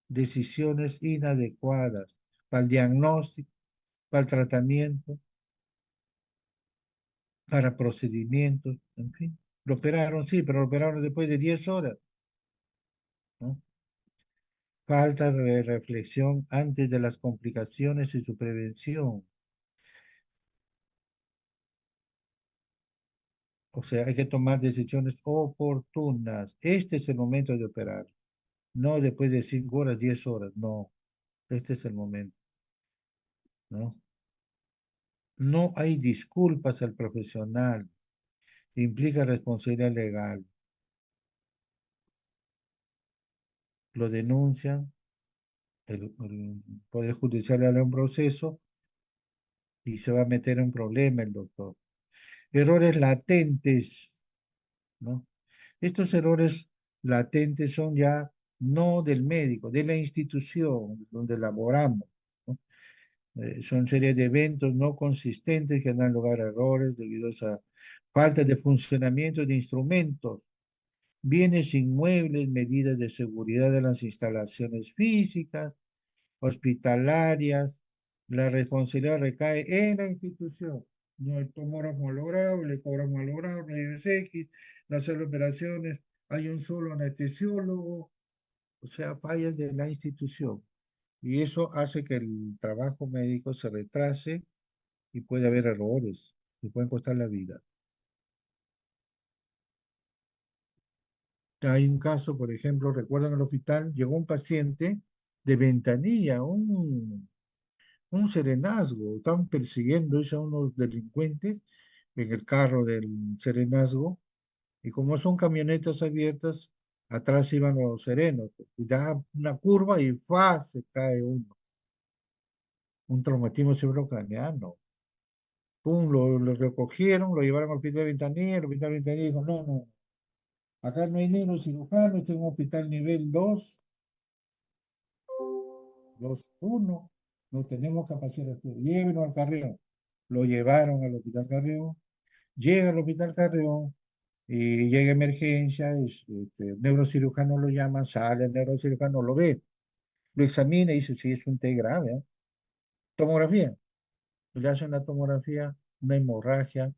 decisiones inadecuadas para el diagnóstico, para el tratamiento, para procedimientos, en fin. Lo operaron, sí, pero lo operaron después de 10 horas, ¿no? Falta de reflexión antes de las complicaciones y su prevención. O sea, hay que tomar decisiones oportunas. Este es el momento de operar, no después de 5 horas, 10 horas, no. Este es el momento, ¿no? No hay disculpas al profesional, implica responsabilidad legal. Lo denuncian, el Poder Judicial le da un proceso y se va a meter en un problema el doctor. Errores latentes, ¿no? Estos errores latentes son ya no del médico, de la institución donde laboramos, ¿no? Son series de eventos no consistentes que dan lugar a errores debido a falta de funcionamiento de instrumentos, bienes inmuebles, medidas de seguridad de las instalaciones físicas, hospitalarias. La responsabilidad recae en la institución. No el tomógrafo malogrado, el ecografo malogrado, rayos X, las operaciones, hay un solo anestesiólogo, o sea, fallas de la institución. Y eso hace que el trabajo médico se retrase y puede haber errores que pueden costar la vida. Hay un caso, por ejemplo, recuerdan el hospital, llegó un paciente de Ventanilla, un serenazgo, estaban persiguiendo a unos delincuentes en el carro del serenazgo, y como son camionetas abiertas, atrás iban los serenos, y da una curva y ¡fa! Se cae uno, un traumatismo cerebrocraniano. Pum, lo recogieron, lo llevaron al hospital Ventanilla, el hospital Ventanilla dijo, no, no, acá no hay neurocirujano, este es un hospital nivel 2, 2, 1, no tenemos capacidad de estudio, llévenlo al Carrión. Lo llevaron al hospital Carrión, llega al hospital Carrión, y llega emergencia, el neurocirujano lo llama, sale el neurocirujano, lo ve, lo examina y dice, sí, es un T grave, ¿eh? Tomografía, le hacen una tomografía, una hemorragia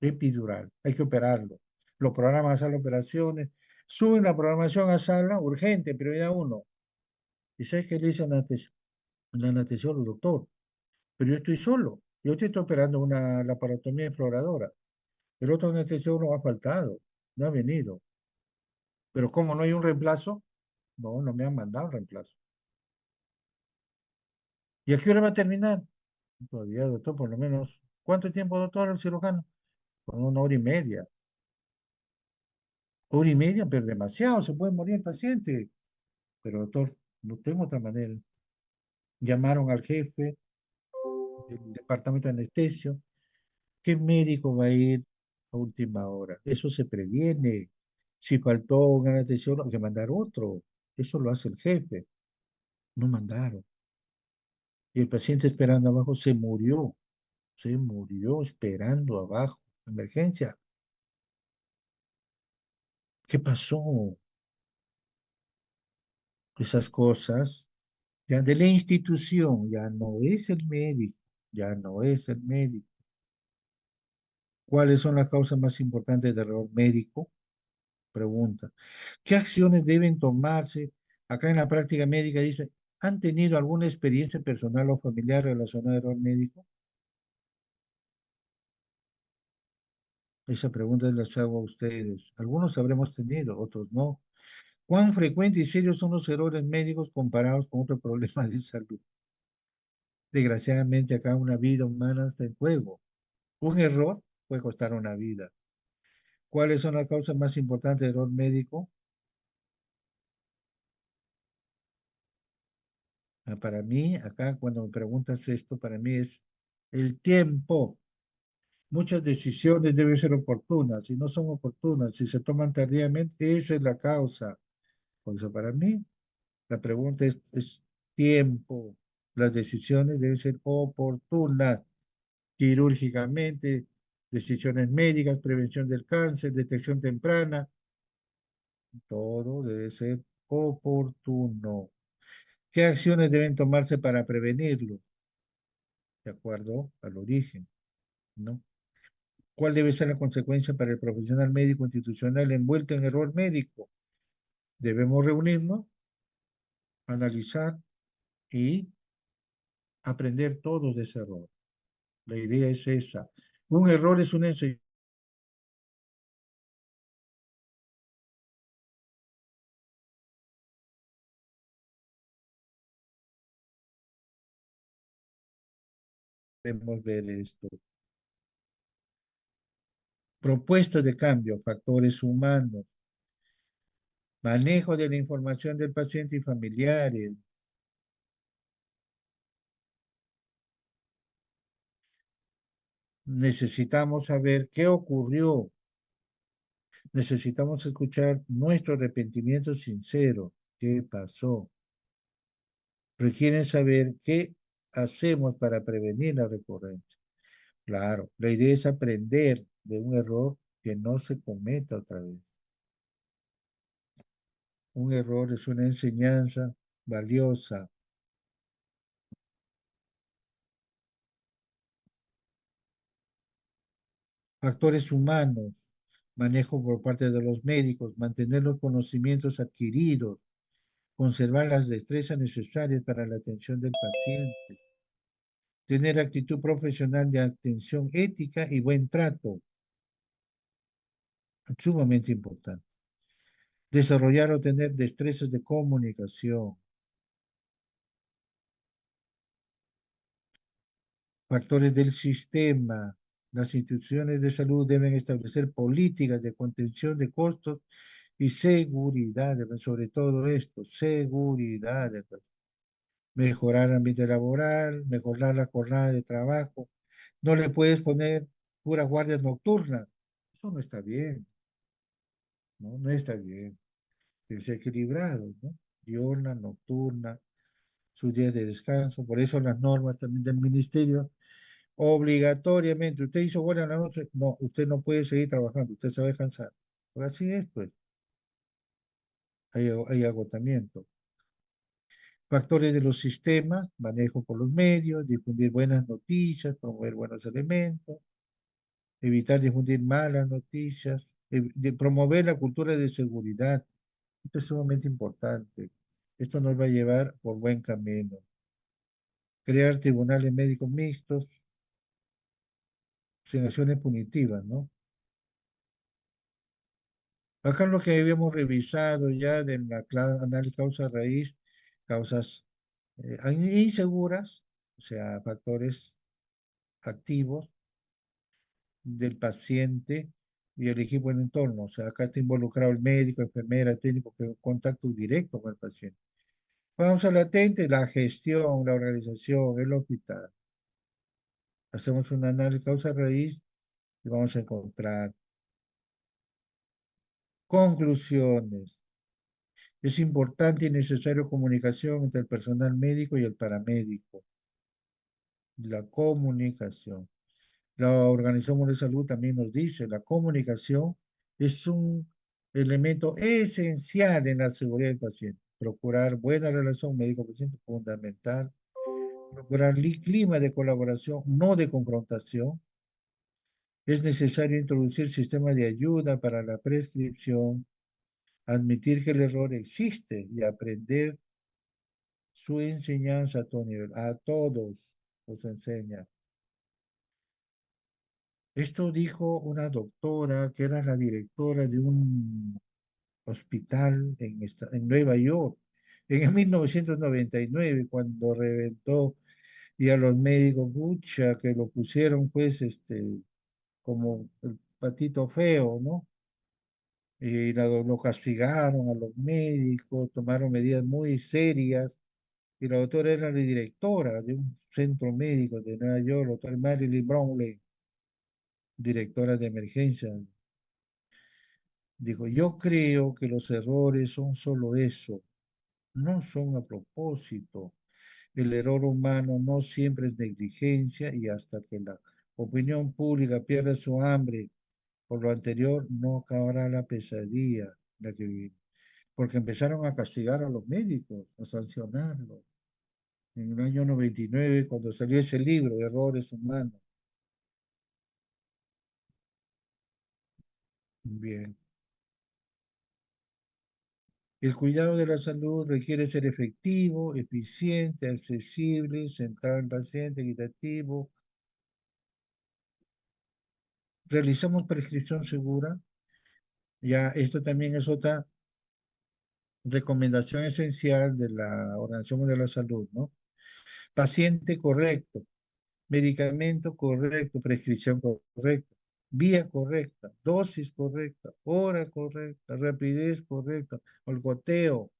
epidural, hay que operarlo. Lo programan a sala de operaciones, suben la programación a sala, urgente, prioridad uno. ¿Y sabes qué le dice el anestesiólogo, doctor? Pero yo estoy solo, yo te estoy operando una laparotomía exploradora. El otro anestesiólogo ha faltado, no ha venido. Pero como no hay un reemplazo, no, no me han mandado reemplazo. ¿Y a qué hora va a terminar? Todavía, doctor, por lo menos. ¿Cuánto tiempo, doctor, el cirujano? Con 1 hora y media. Hora y media, pero demasiado, se puede morir el paciente. Pero, doctor, no tengo otra manera. Llamaron al jefe del departamento de anestesio. ¿Qué médico va a ir a última hora? Eso se previene. Si faltó un anestesiólogo, hay que mandar otro. Eso lo hace el jefe. No mandaron. Y el paciente esperando abajo se murió esperando abajo. Emergencia. ¿Qué pasó? Esas cosas ya de la institución, ya no es el médico, ya no es el médico. ¿Cuáles son las causas más importantes de error médico? Pregunta. ¿Qué acciones deben tomarse? Acá en la práctica médica dice, ¿han tenido alguna experiencia personal o familiar relacionada al error médico? Esa pregunta las hago a ustedes. Algunos habremos tenido, otros no. ¿Cuán frecuentes y serios son los errores médicos comparados con otros problemas de salud? Desgraciadamente acá una vida humana está en juego. Un error puede costar una vida. ¿Cuáles son las causas más importantes de error médico? Para mí, acá cuando me preguntas esto, para mí es el tiempo. Muchas decisiones deben ser oportunas. Si no son oportunas, si se toman tardíamente, esa es la causa. Por eso para mí, la pregunta es tiempo. Las decisiones deben ser oportunas, quirúrgicamente, decisiones médicas, prevención del cáncer, detección temprana. Todo debe ser oportuno. ¿Qué acciones deben tomarse para prevenirlo? De acuerdo al origen, ¿no? ¿Cuál debe ser la consecuencia para el profesional médico institucional envuelto en error médico? Debemos reunirnos, analizar y aprender todos de ese error. La idea es esa. Un error es una enseñanza. Debemos ver esto. Propuestas de cambio, factores humanos, manejo de la información del paciente y familiares. Necesitamos saber qué ocurrió. Necesitamos escuchar nuestro arrepentimiento sincero. ¿Qué pasó? Requieren saber qué hacemos para prevenir la recurrencia. Claro, la idea es aprender de un error que no se cometa otra vez. Un error es una enseñanza valiosa. Factores humanos, manejo por parte de los médicos, mantener los conocimientos adquiridos, conservar las destrezas necesarias para la atención del paciente, tener actitud profesional de atención ética y buen trato, sumamente importante. Desarrollar o tener destrezas de comunicación. Factores del sistema. Las instituciones de salud deben establecer políticas de contención de costos y seguridad, sobre todo esto, seguridad. Mejorar el ambiente laboral, mejorar la jornada de trabajo, No le puedes poner pura guardia nocturna. Eso no está bien, ¿no? No está bien. Es equilibrado, ¿no? Diurna, nocturna, sus días de descanso. Por eso las normas también del ministerio, obligatoriamente, usted hizo buena la noche, no, usted no puede seguir trabajando, usted se va a descansar. Pues así es, pues, hay agotamiento. Factores de los sistemas, manejo por los medios, difundir buenas noticias, promover buenos elementos, evitar difundir malas noticias, promover la cultura de seguridad. Esto es sumamente importante. Esto nos va a llevar por buen camino. Crear tribunales médicos mixtos, sin acciones punitivas, ¿no? Acá lo que habíamos revisado ya de la análisis causa-raíz, causas inseguras, o sea, factores activos del paciente y el equipo en el entorno. O sea, acá está involucrado el médico, enfermera, técnico, que contacto directo con el paciente. Vamos a latente, la gestión, la organización, el hospital. Hacemos un análisis causa-raíz y vamos a encontrar conclusiones. Es importante y necesario comunicación entre el personal médico y el paramédico. La comunicación. La Organización Mundial de Salud también nos dice, la comunicación es un elemento esencial en la seguridad del paciente. Procurar buena relación médico-paciente fundamental. Procurar clima de colaboración, no de confrontación. Es necesario introducir sistemas de ayuda para la prescripción, admitir que el error existe y aprender su enseñanza a todo nivel. A todos los enseña. Esto dijo una doctora que era la directora de un hospital en Nueva York en 1999, cuando reventó y a los médicos, pucha, que lo pusieron pues como el patito feo, ¿no? Y lo castigaron a los médicos, tomaron medidas muy serias. Y la doctora era la directora de un centro médico de Nueva York, la doctora Marilyn Brownlee, directora de emergencia. Dijo, yo creo que los errores son solo eso, no son a propósito. El error humano no siempre es negligencia y hasta que la opinión pública pierda su hambre por lo anterior, no acabará la pesadilla la que vivimos. Porque empezaron a castigar a los médicos, a sancionarlos. En el año 99, cuando salió ese libro, Errores Humanos. Bien. El cuidado de la salud requiere ser efectivo, eficiente, accesible, centrado en el paciente, equitativo. Realizamos prescripción segura. Ya, esto también es otra recomendación esencial de la Organización Mundial de la Salud, ¿no? Paciente correcto, medicamento correcto, prescripción correcta, vía correcta, dosis correcta, hora correcta, rapidez correcta, el goteo,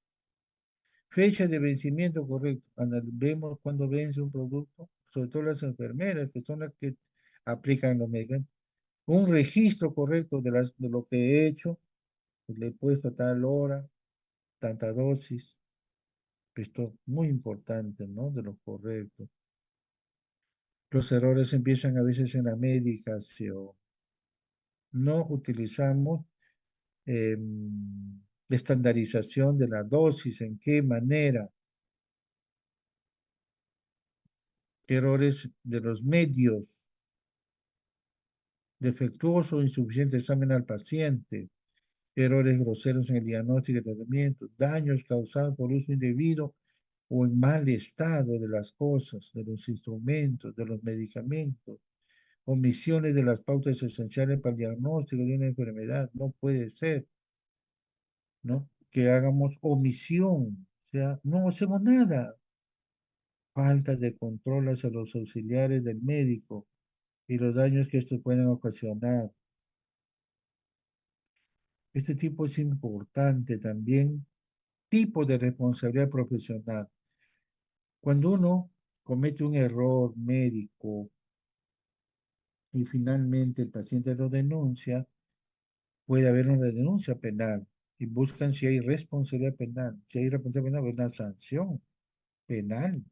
fecha de vencimiento correcto. Vemos cuando vence un producto, sobre todo las enfermeras, que son las que aplican los medicamentos. Un registro correcto de lo que he hecho, le he puesto a tal hora, tanta dosis. Esto muy importante, ¿no? De lo correcto. Los errores empiezan a veces en la medicación. No utilizamos estandarización de la dosis, en qué manera. Errores de los medios, defectuoso o insuficiente examen al paciente, errores groseros en el diagnóstico y tratamiento, daños causados por uso indebido o en mal estado de las cosas, de los instrumentos, de los medicamentos, omisiones de las pautas esenciales para el diagnóstico de una enfermedad. No puede ser, ¿no? Que hagamos omisión, o sea, no hacemos nada. Falta de control hacia los auxiliares del médico y los daños que estos pueden ocasionar. Este tipo es importante también, tipo de responsabilidad profesional. Cuando uno comete un error médico, y finalmente el paciente lo denuncia, puede haber una denuncia penal y buscan si hay responsabilidad penal. Si hay responsabilidad penal, una sanción penal.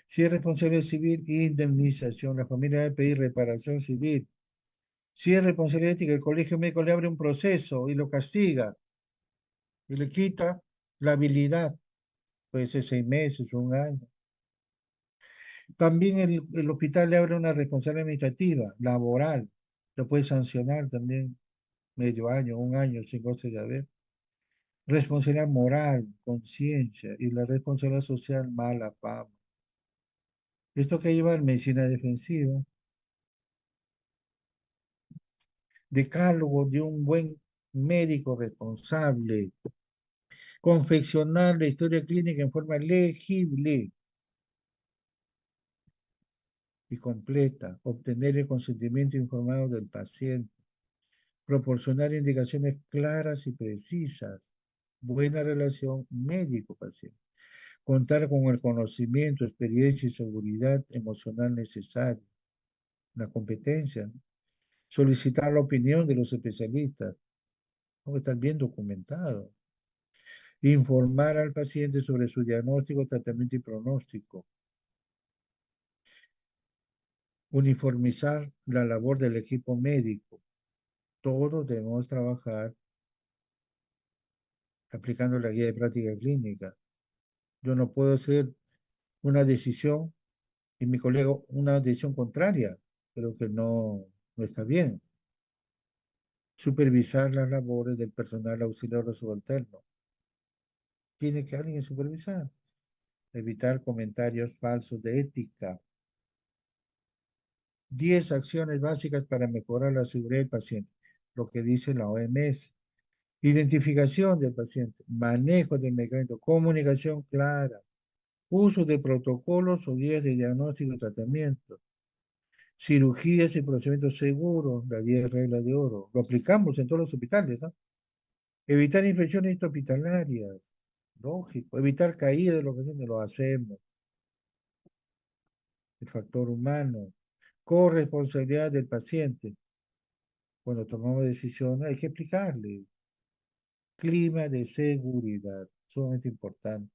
Si hay responsabilidad civil, indemnización. La familia debe pedir reparación civil. Si es responsabilidad ética, el colegio médico le abre un proceso y lo castiga y le quita la habilidad, puede ser 6 meses o un año. También el hospital le abre una responsabilidad administrativa, laboral, lo puede sancionar también medio año, un año, sin goce de haber. Responsabilidad moral, conciencia y la responsabilidad social, mala fama. Esto que lleva en medicina defensiva, decálogo de un buen médico responsable, confeccionar la historia clínica en forma legible y completa, obtener el consentimiento informado del paciente, proporcionar indicaciones claras y precisas, buena relación médico-paciente, contar con el conocimiento, experiencia y seguridad emocional necesaria, la competencia, ¿no? Solicitar la opinión de los especialistas, ¿no? Estar bien documentado, informar al paciente sobre su diagnóstico, tratamiento y pronóstico, uniformizar la labor del equipo médico. Todos debemos trabajar aplicando la guía de práctica clínica. Yo no puedo hacer una decisión y mi colega una decisión contraria. Creo que no está bien. Supervisar las labores del personal auxiliar o subalterno. Tiene que alguien supervisar. Evitar comentarios falsos de ética. 10 acciones básicas para mejorar la seguridad del paciente. Lo que dice la OMS. Identificación del paciente, manejo del medicamento, comunicación clara, uso de protocolos o guías de diagnóstico y tratamiento, cirugías y procedimientos seguros, la 10 reglas de oro. Lo aplicamos en todos los hospitales, ¿no? Evitar infecciones hospitalarias, lógico. Evitar caídas de los pacientes, lo hacemos. El factor humano, corresponsabilidad del paciente. Cuando tomamos decisiones hay que explicarle. Clima de seguridad, sumamente importante.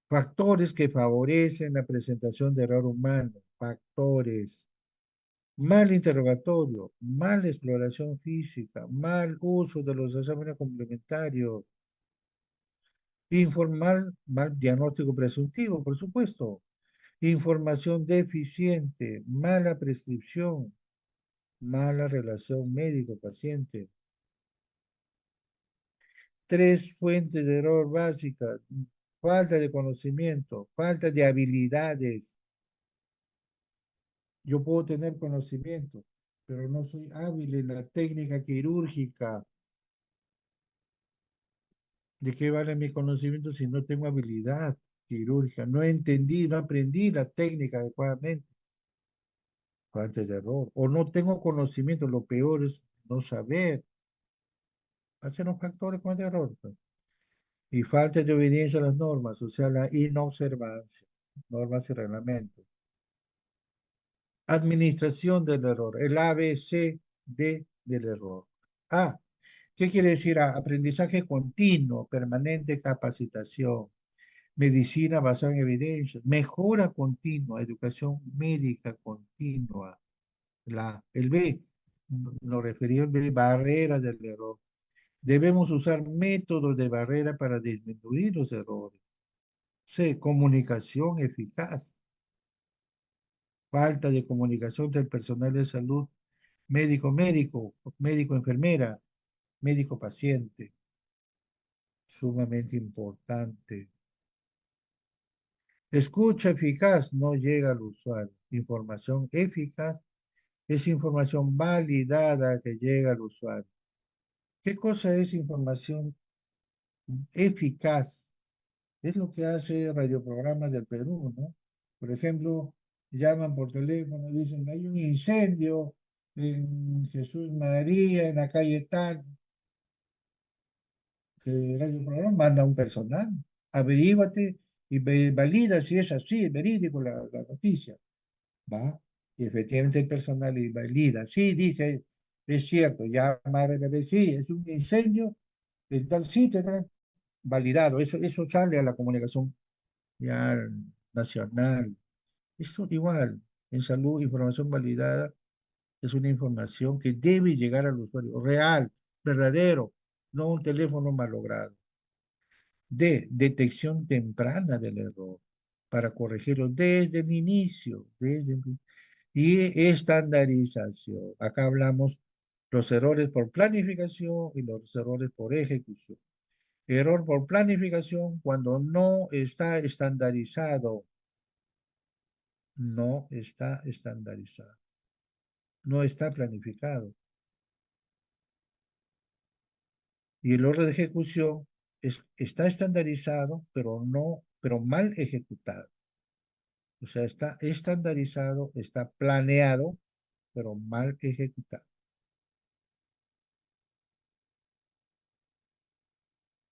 Factores que favorecen la presentación de error humano. Factores. Mal interrogatorio, mala exploración física, mal uso de los exámenes complementarios, mal diagnóstico presuntivo, por supuesto, información deficiente, mala prescripción, mala relación médico-paciente. 3 fuentes de error básicas: falta de conocimiento, falta de habilidades. Yo puedo tener conocimiento, pero no soy hábil en la técnica quirúrgica. ¿De qué vale mi conocimiento si no tengo habilidad quirúrgica? No entendí, no aprendí la técnica adecuadamente. Falta de error. O no tengo conocimiento, lo peor es no saber. Hacen los factores con de error, pues. Y falta de obediencia a las normas, o sea, la inobservancia, normas y reglamentos. Administración del error, el ABCD del error. A, ¿qué quiere decir A? Aprendizaje continuo, permanente capacitación, medicina basada en evidencias, mejora continua, educación médica continua. El B, lo referido al B, barrera del error. Debemos usar métodos de barrera para disminuir los errores. C, comunicación eficaz. Falta de comunicación del personal de salud, médico-médico, médico-enfermera, médico-paciente, sumamente importante. Escucha eficaz no llega al usuario. Información eficaz es información validada que llega al usuario. ¿Qué cosa es información eficaz? Es lo que hace radioprogramas del Perú, ¿no? Por ejemplo, llaman por teléfono y dicen, hay un incendio en Jesús María, en la calle tal, que el radioprograma manda un personal, averíguate y valida si es así, es verídico la noticia, ¿va? Y efectivamente el personal valida. Sí, dice, es cierto, llamar a la vez, sí, es un incendio en tal sitio, tal, validado. Eso sale a la comunicación ya nacional. Eso igual, en salud, información validada es una información que debe llegar al usuario, real, verdadero, no un teléfono malogrado. D, detección temprana del error para corregirlo desde el inicio, y estandarización. Acá hablamos los errores por planificación y los errores por ejecución. Error por planificación cuando no está estandarizado, no está estandarizado, no está planificado. Y el orden de ejecución está estandarizado, pero mal ejecutado. O sea, está estandarizado, está planeado, pero mal ejecutado.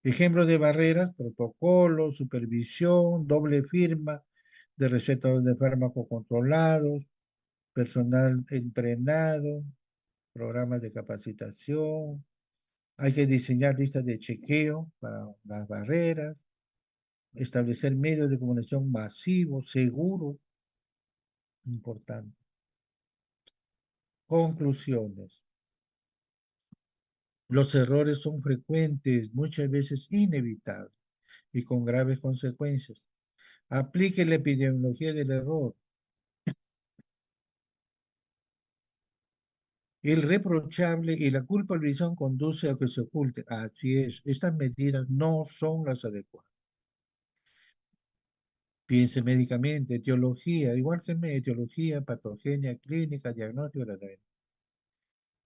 Ejemplos de barreras: protocolo, supervisión, doble firma de recetas de fármacos controlados, personal entrenado, programas de capacitación. Hay que diseñar listas de chequeo para las barreras, establecer medios de comunicación masivos, seguros, importante. Conclusiones. Los errores son frecuentes, muchas veces inevitables y con graves consecuencias. Aplique la epidemiología del error. El reprochable y la culpabilización conduce a que se oculte. Así es, estas medidas no son las adecuadas. Piense médicamente, etiología, igual que en etiología, patogenia, clínica, diagnóstico, tratamiento.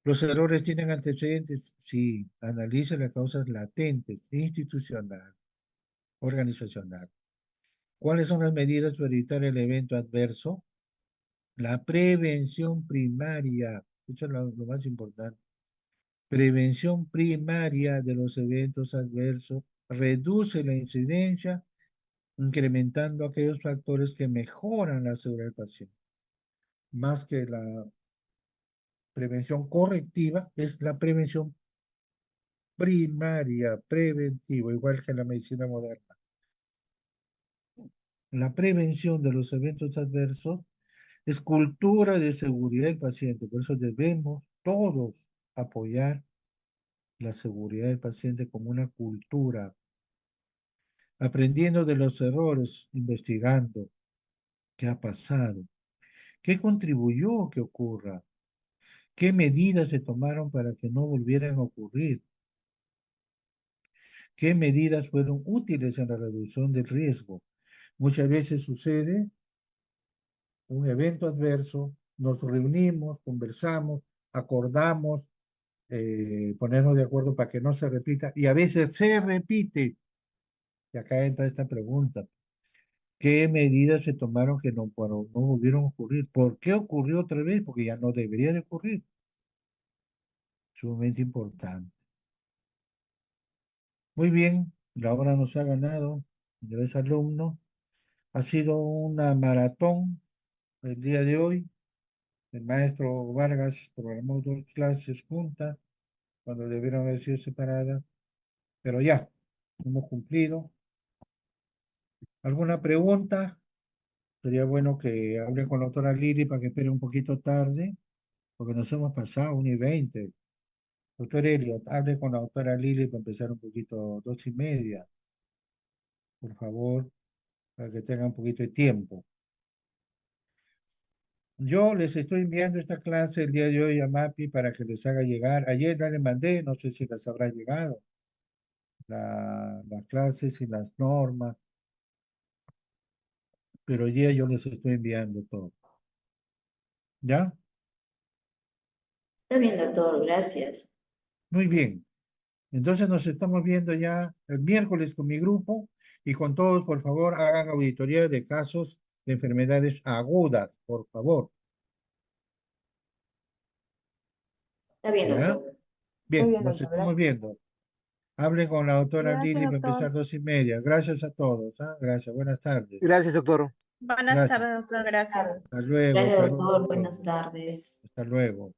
¿Los errores tienen antecedentes? Sí. Analice las causas latentes, institucional, organizacional. ¿Cuáles son las medidas para evitar el evento adverso? La prevención primaria, eso es lo más importante. Prevención primaria de los eventos adversos reduce la incidencia, incrementando aquellos factores que mejoran la seguridad del paciente. Más que la prevención correctiva, es la prevención primaria, preventiva, igual que la medicina moderna. La prevención de los eventos adversos es cultura de seguridad del paciente, por eso debemos todos apoyar la seguridad del paciente como una cultura, aprendiendo de los errores, investigando qué ha pasado, qué contribuyó a que ocurra, qué medidas se tomaron para que no volvieran a ocurrir, qué medidas fueron útiles en la reducción del riesgo. Muchas veces sucede un evento adverso, nos reunimos, conversamos, acordamos, ponernos de acuerdo para que no se repita, y a veces se repite. Y acá entra esta pregunta: ¿qué medidas se tomaron que no volvieron a ocurrir? ¿Por qué ocurrió otra vez? Porque ya no debería de ocurrir. Sumamente importante. Muy bien, la hora nos ha ganado, señores alumnos. Ha sido una maratón el día de hoy. El maestro Vargas programó dos clases juntas cuando debieron haber sido separadas, pero ya, hemos cumplido. ¿Alguna pregunta? Sería bueno que hable con la doctora Lili para que espere un poquito tarde, porque nos hemos pasado 1:20. Doctor Elliot, hable con la doctora Lili para empezar un poquito, 2:30, por favor, para que tenga un poquito de tiempo. Yo les estoy enviando esta clase el día de hoy a MAPI para que les haga llegar. Ayer ya les mandé, no sé si les habrá llegado, las clases y las normas, pero hoy día yo les estoy enviando todo. ¿Ya? Está bien, doctor, gracias. Muy bien. Entonces nos estamos viendo ya el miércoles con mi grupo, y con todos, por favor, hagan auditoría de casos de enfermedades agudas, por favor. Está bien, ¿Ya? doctor. Muy Bien, bien, nos doctor. estamos Gracias. viendo. Hable con la doctora Gracias, Lili para doctor. empezar 2:30. Gracias a todos. ¿Ah? Gracias. Buenas tardes. Gracias, doctor. Buenas Gracias. tardes, doctor. Gracias. Hasta luego, Gracias, saludos a doctor. todos. Buenas tardes. Hasta luego.